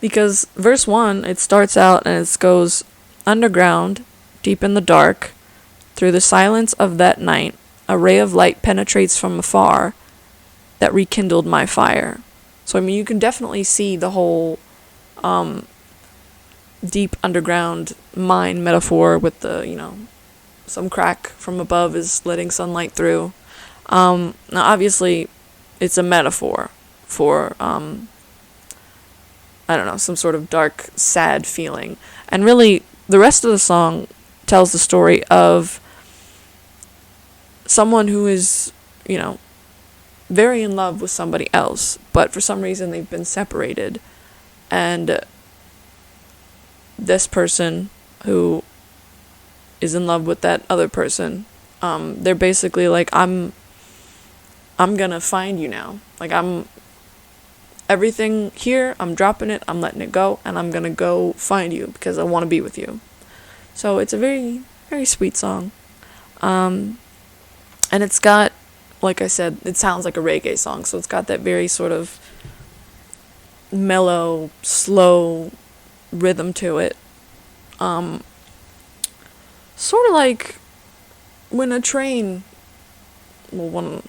Because verse 1, it starts out and it goes, underground, deep in the dark, through the silence of that night, a ray of light penetrates from afar that rekindled my fire. So, I mean, you can definitely see the whole deep underground mine metaphor with the, some crack from above is letting sunlight through. Now, obviously, it's a metaphor for, some sort of dark, sad feeling. And really, the rest of the song tells the story of someone who is, very in love with somebody else, but for some reason they've been separated. And this person who is in love with that other person, they're basically like, I'm gonna find you now. Like, everything here, I'm dropping it, I'm letting it go, and I'm gonna go find you because I want to be with you. So it's a very, very sweet song. And it's got, like I said, it sounds like a reggae song, so it's got that very sort of mellow, slow rhythm to it. Sort of like when a train, I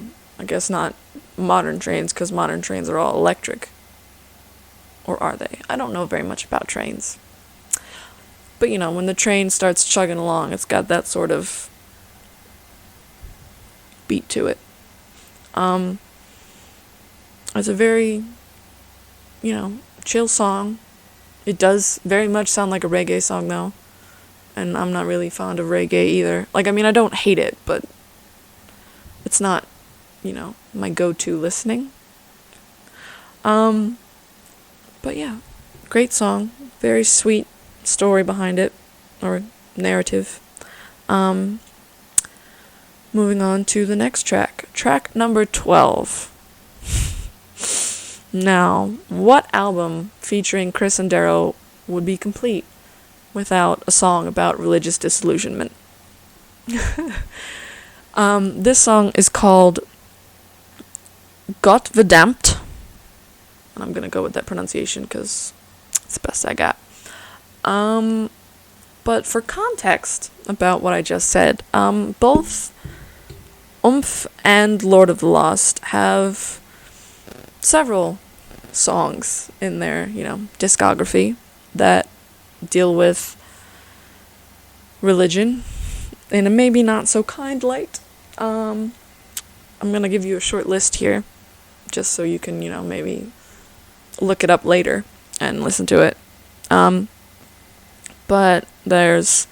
guess not modern trains, because modern trains are all electric. Or are they? I don't know very much about trains. But, when the train starts chugging along, it's got that sort of beat to it. It's a very, chill song. It does very much sound like a reggae song, though. And I'm not really fond of reggae either. Like, I mean, I don't hate it, but it's not, my go-to listening. But yeah, great song. Very sweet story behind it, or narrative. Moving on to the next track. Track number 12. Now, what album featuring Chris and Dero would be complete without a song about religious disillusionment? This song is called Gott verdammt. And I'm going to go with that pronunciation because it's the best I got. But for context about what I just said, both Oomph and Lord of the Lost have several songs in their, discography that deal with religion in a maybe not so kind light. I'm going to give you a short list here just so you can, maybe look it up later and listen to it. But there's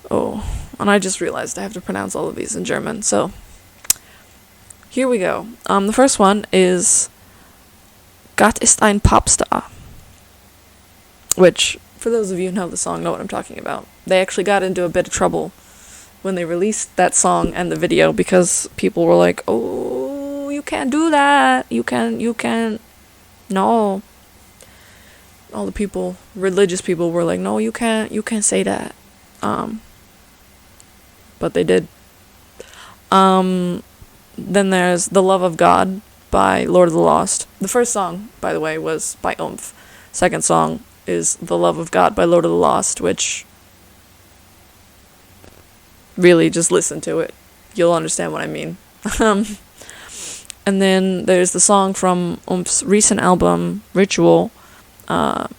Oh, and I just realized I have to pronounce all of these in German, so here we go. The first one is Gott ist ein Popstar, which, for those of you who know the song, know what I'm talking about. They actually got into a bit of trouble when they released that song and the video because people were like, oh, you can't do that. You can't, no. All the people, religious people were like, no, you can't say that. But they did. Then there's The Love of God by Lord of the Lost. The first song, by the way, was by Oomph. Second song is The Love of God by Lord of the Lost, which really just listen to it. You'll understand what I mean. And then there's the song from Oomph's recent album, Ritual, Achtung,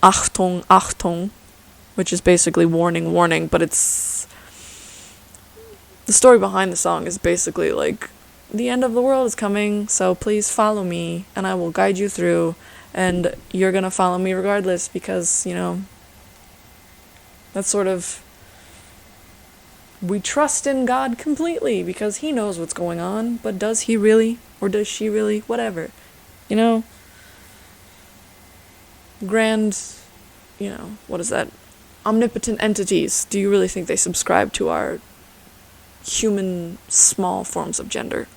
Achtung, which is basically warning, warning, but it's... The story behind the song is basically like, the end of the world is coming, so please follow me, and I will guide you through, and you're gonna follow me regardless, because, you know, that's sort of... We trust in God completely, because he knows what's going on, but does he really? Or does she really? Whatever. You know? Grand, you know, what is that? Omnipotent entities. Do you really think they subscribe to our human small forms of gender?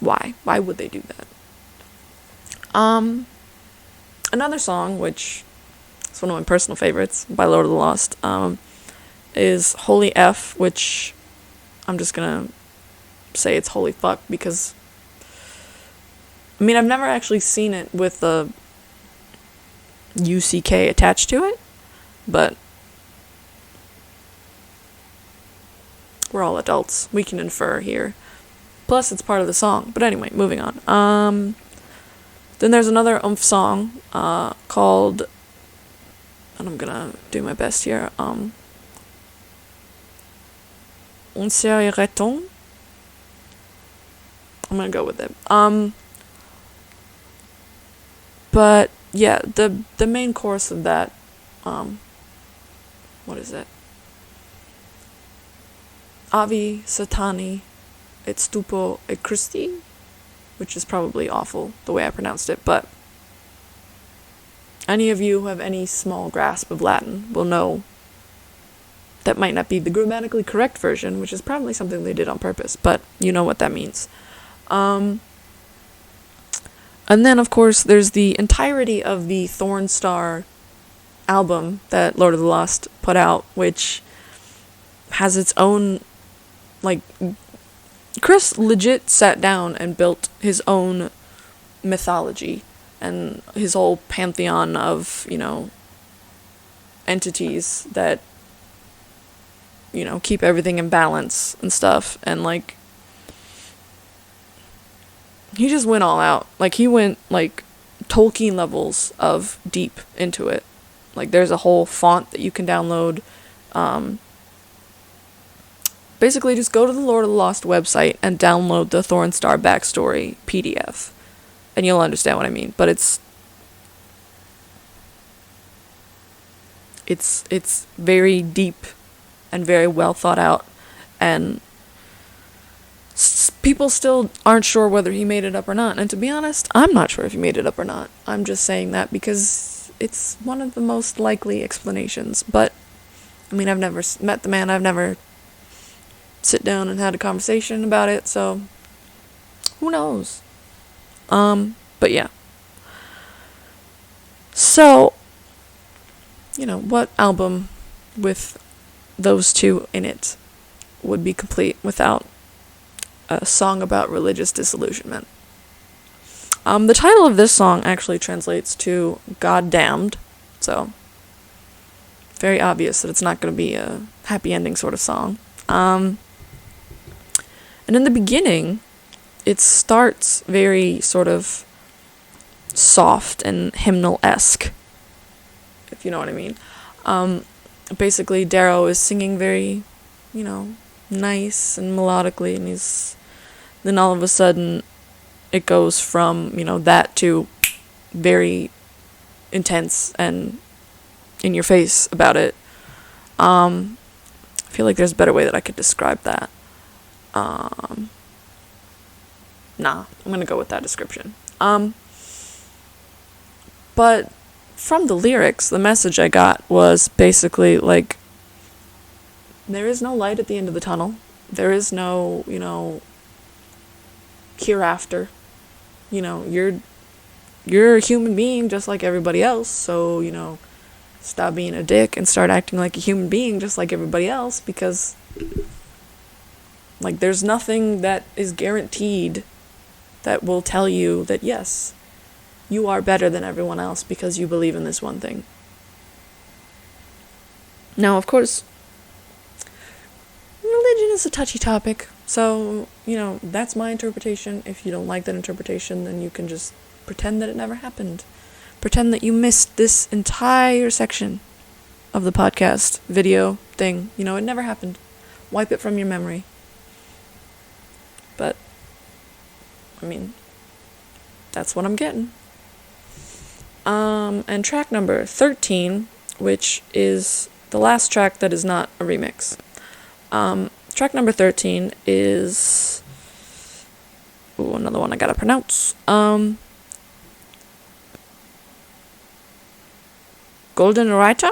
Why? Why would they do that? Another song, which is one of my personal favorites, by Lord of the Lost, is Holy F, which I'm just gonna say it's holy fuck, because I mean, I've never actually seen it with the UCK attached to it, but we're all adults. We can infer here. Plus, it's part of the song. But anyway, moving on. Then there's another Oomph song called, and I'm gonna do my best here, Unsere Rettung. I'm gonna go with it. But yeah, the main chorus of that, what is it? Avi Satani et stupo et Christi, which is probably awful the way I pronounced it, but any of you who have any small grasp of Latin will know that might not be the grammatically correct version, which is probably something they did on purpose, but you know what that means. And then, of course, there's the entirety of the Thorn Star album that Lord of the Lost put out, which has its own, like, Chris legit sat down and built his own mythology and his whole pantheon of, you know, entities that, you know, keep everything in balance and stuff, and, like, he just went all out. Like, he went, like, Tolkien levels of deep into it. Like, there's a whole font that you can download. Basically, just go to the Lord of the Lost website and download the Thornstar backstory PDF, and you'll understand what I mean. But it's very deep and very well thought out, and people still aren't sure whether he made it up or not. And to be honest, I'm not sure if he made it up or not. I'm just saying that because it's one of the most likely explanations. But, I mean, I've never met the man. I've never sit down and had a conversation about it, so who knows? But yeah. So, you know, what album with those two in it would be complete without a song about religious disillusionment? The title of this song actually translates to God Damned, so very obvious that it's not going to be a happy ending sort of song. And in the beginning, it starts very sort of soft and hymnal-esque, if you know what I mean. Basically, Dero is singing very, you know, nice and melodically, and then all of a sudden, it goes from, you know, that to very intense and in your face about it. I feel like there's a better way that I could describe that. Nah, I'm gonna go with that description. But from the lyrics, the message I got was basically like, there is no light at the end of the tunnel. There is no, hereafter. You're a human being just like everybody else, so, stop being a dick and start acting like a human being just like everybody else, because, like, there's nothing that is guaranteed that will tell you that, yes, you are better than everyone else because you believe in this one thing. Now, of course, religion is a touchy topic, so, that's my interpretation. If you don't like that interpretation, then you can just pretend that it never happened. Pretend that you missed this entire section of the podcast video thing. It never happened. Wipe it from your memory. But, that's what I'm getting. And track number 13, which is the last track that is not a remix. Track number 13 is... Ooh, another one I gotta pronounce. Golden Writer?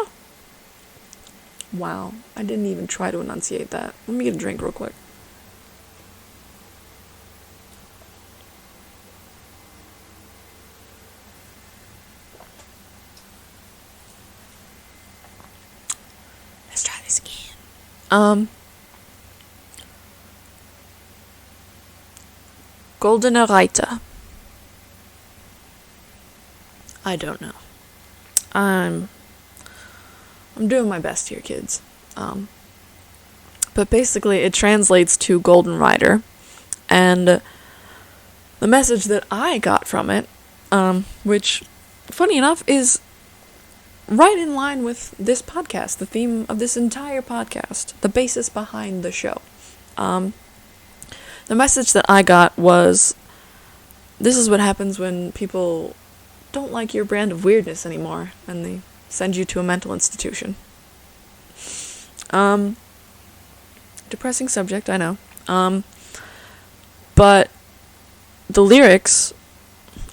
Wow, I didn't even try to enunciate that. Let me get a drink real quick. Let's try this again. Golden Reiter. I don't know. I'm doing my best here, kids. But basically it translates to Golden Rider, and the message that I got from it, which, funny enough, is right in line with this podcast, the theme of this entire podcast, the basis behind the show. The message that I got was, this is what happens when people don't like your brand of weirdness anymore, and they send you to a mental institution. Depressing subject, I know. But the lyrics,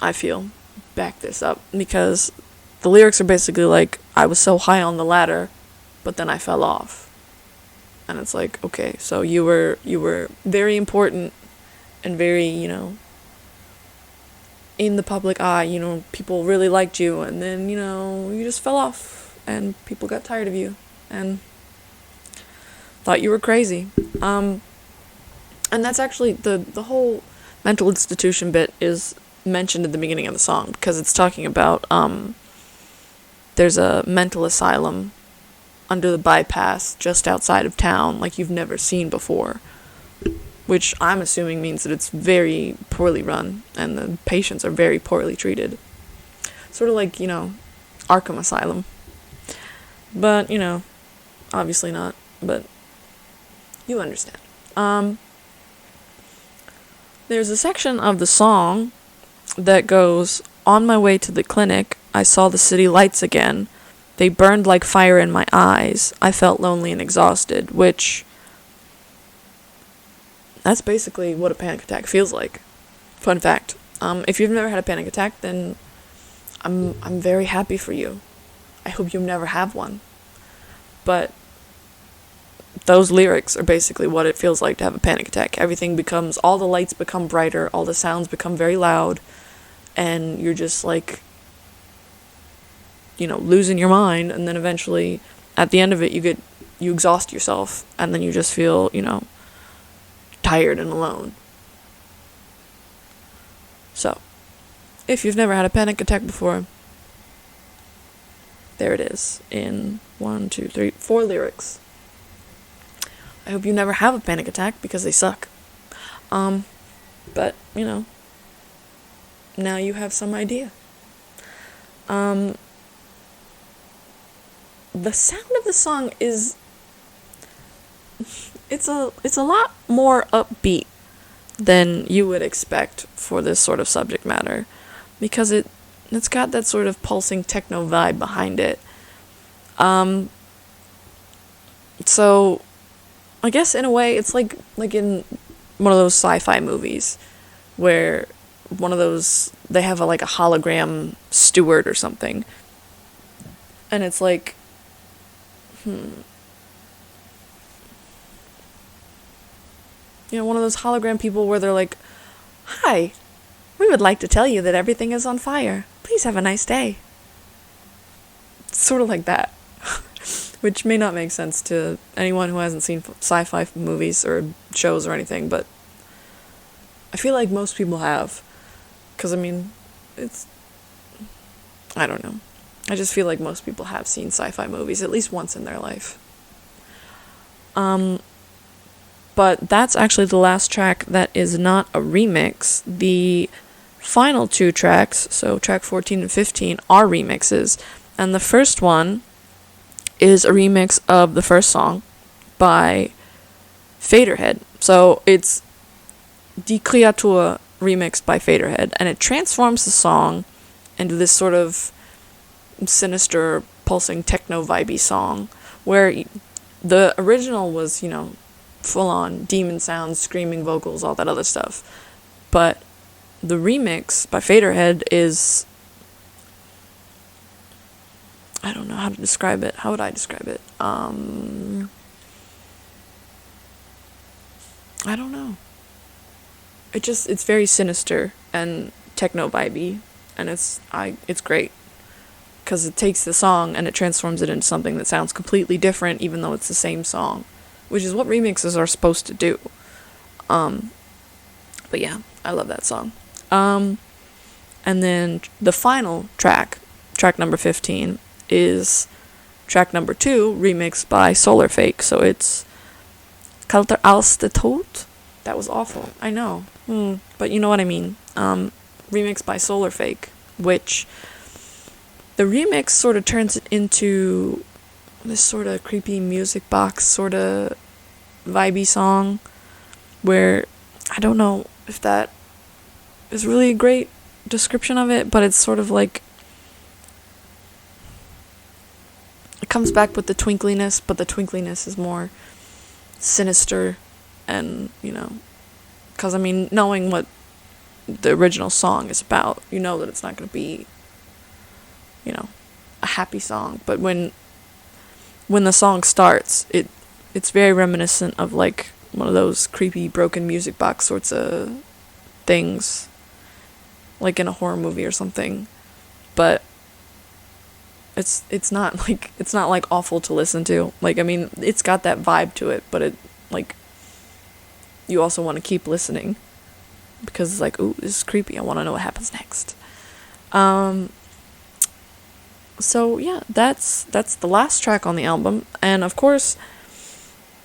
I feel, back this up, because the lyrics are basically like, I was so high on the ladder, but then I fell off. And it's like, okay, so you were very important and very, in the public eye, people really liked you, and then, you just fell off, and people got tired of you, and thought you were crazy. And that's actually, the whole mental institution bit is mentioned at the beginning of the song, because it's talking about, there's a mental asylum under the bypass just outside of town, like you've never seen before, which I'm assuming means that it's very poorly run and the patients are very poorly treated. Sort of like, Arkham Asylum. But, obviously not, but you understand. There's a section of the song that goes, on my way to the clinic, I saw the city lights again. They burned like fire in my eyes. I felt lonely and exhausted, which, that's basically what a panic attack feels like. Fun fact. If you've never had a panic attack, then I'm very happy for you. I hope you never have one. But those lyrics are basically what it feels like to have a panic attack. All the lights become brighter, all the sounds become very loud, and you're just like, losing your mind, and then eventually, at the end of it, you exhaust yourself, and then you just feel, tired and alone. So, if you've never had a panic attack before, there it is, in 1, 2, 3, 4 lyrics. I hope you never have a panic attack, because they suck. But, now you have some idea. The sound of the song is, it's a lot more upbeat than you would expect for this sort of subject matter, because it's got that sort of pulsing techno vibe behind it. So I guess in a way it's like in one of those sci-fi movies where one of those, they have like a hologram steward or something, and it's like, one of those hologram people where they're like, hi, we would like to tell you that everything is on fire. Please have a nice day. Sort of like that. Which may not make sense to anyone who hasn't seen sci-fi movies or shows or anything, but I feel like most people have. Because, I mean, I don't know. I just feel like most people have seen sci-fi movies at least once in their life. But that's actually the last track that is not a remix. The final two tracks, so track 14 and 15, are remixes. And the first one is a remix of the first song by Faderhead. So it's Die Kreatur remixed by Faderhead, and it transforms the song into this sort of sinister, pulsing, techno-vibey song, where the original was, full-on demon sounds, screaming vocals, all that other stuff. But the remix by Faderhead is, I don't know how to describe it. How would I describe it? I don't know. It's very sinister and techno-vibey, and it's great. Because it takes the song and it transforms it into something that sounds completely different, even though it's the same song. Which is what remixes are supposed to do. But yeah, I love that song. And then the final track number 15, is track number 2, remixed by Solar Fake. So it's Kalter als de Tod. That was awful. I know. But you know what I mean. Remixed by Solar Fake, which the remix sort of turns it into this sort of creepy music box sort of vibey song, where I don't know if that is really a great description of it, but it's sort of like, it comes back with the twinkliness, but the twinkliness is more sinister, and because I mean, knowing what the original song is about, you know that it's not going to be a happy song. But when the song starts, it's very reminiscent of like one of those creepy broken music box sorts of things, like in a horror movie or something. But it's not like awful to listen to. Like, I mean, it's got that vibe to it, but it, like, you also want to keep listening because it's like, ooh, this is creepy. I want to know what happens next. So yeah, that's the last track on the album, and of course,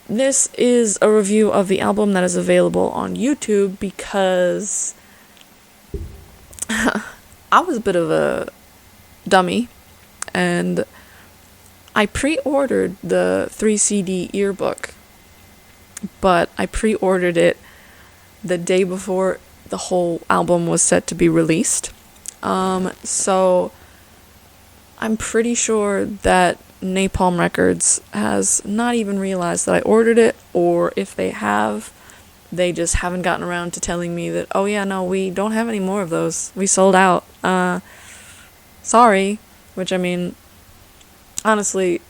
this is a review of the album that is available on YouTube because I was a bit of a dummy, and I pre-ordered the 3 CD yearbook, but I pre-ordered it the day before the whole album was set to be released. So I'm pretty sure that Napalm Records has not even realized that I ordered it, or if they have, they just haven't gotten around to telling me that, oh yeah, no, we don't have any more of those. We sold out. Sorry. Which, I mean, honestly,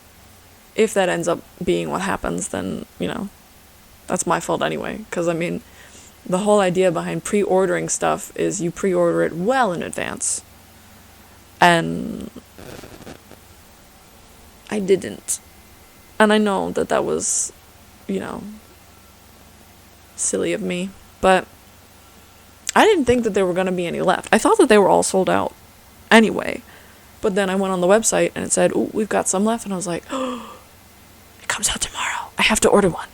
if that ends up being what happens, then, that's my fault anyway. Because, I mean, the whole idea behind pre-ordering stuff is you pre-order it well in advance. And I didn't. And I know that was, silly of me. But I didn't think that there were going to be any left. I thought that they were all sold out anyway. But then I went on the website and it said, ooh, we've got some left. And I was like, oh, it comes out tomorrow. I have to order one.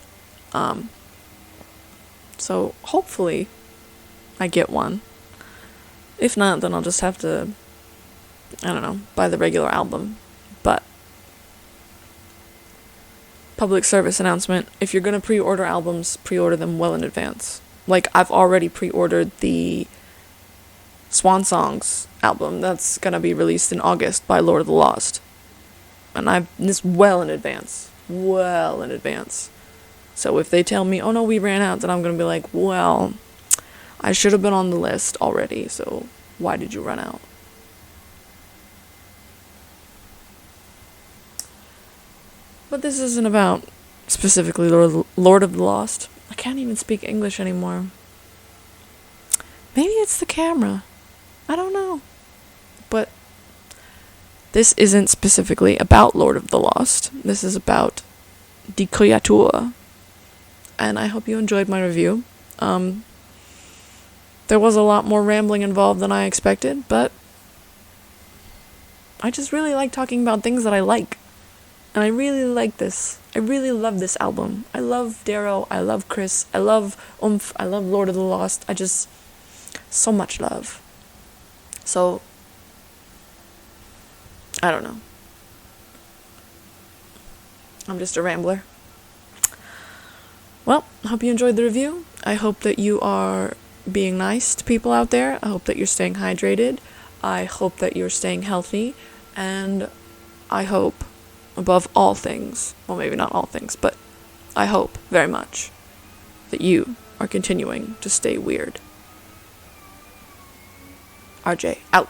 So hopefully I get one. If not, then I'll just have to, I don't know, buy the regular album. But public service announcement, if you're going to pre-order albums, pre-order them well in advance. Like, I've already pre-ordered the Swan Songs album that's going to be released in August by Lord of the Lost. And I've this well in advance. well in advance. So if they tell me, oh no, we ran out, then I'm going to be like, well, I should have been on the list already, so why did you run out? But this isn't about specifically Lord of the Lost. I can't even speak English anymore. Maybe it's the camera. I don't know. But this isn't specifically about Lord of the Lost. This is about the Kreatur. And I hope you enjoyed my review. There was a lot more rambling involved than I expected, but I just really like talking about things that I like. And I really like this. I really love this album. I love Dero. I love Chris. I love Oomph. I love Lord of the Lost. So much love. So, I don't know. I'm just a rambler. Well, I hope you enjoyed the review. I hope that you are being nice to people out there. I hope that you're staying hydrated. I hope that you're staying healthy. And I hope, above all things, well, maybe not all things, but I hope very much that you are continuing to stay weird. RJ, out.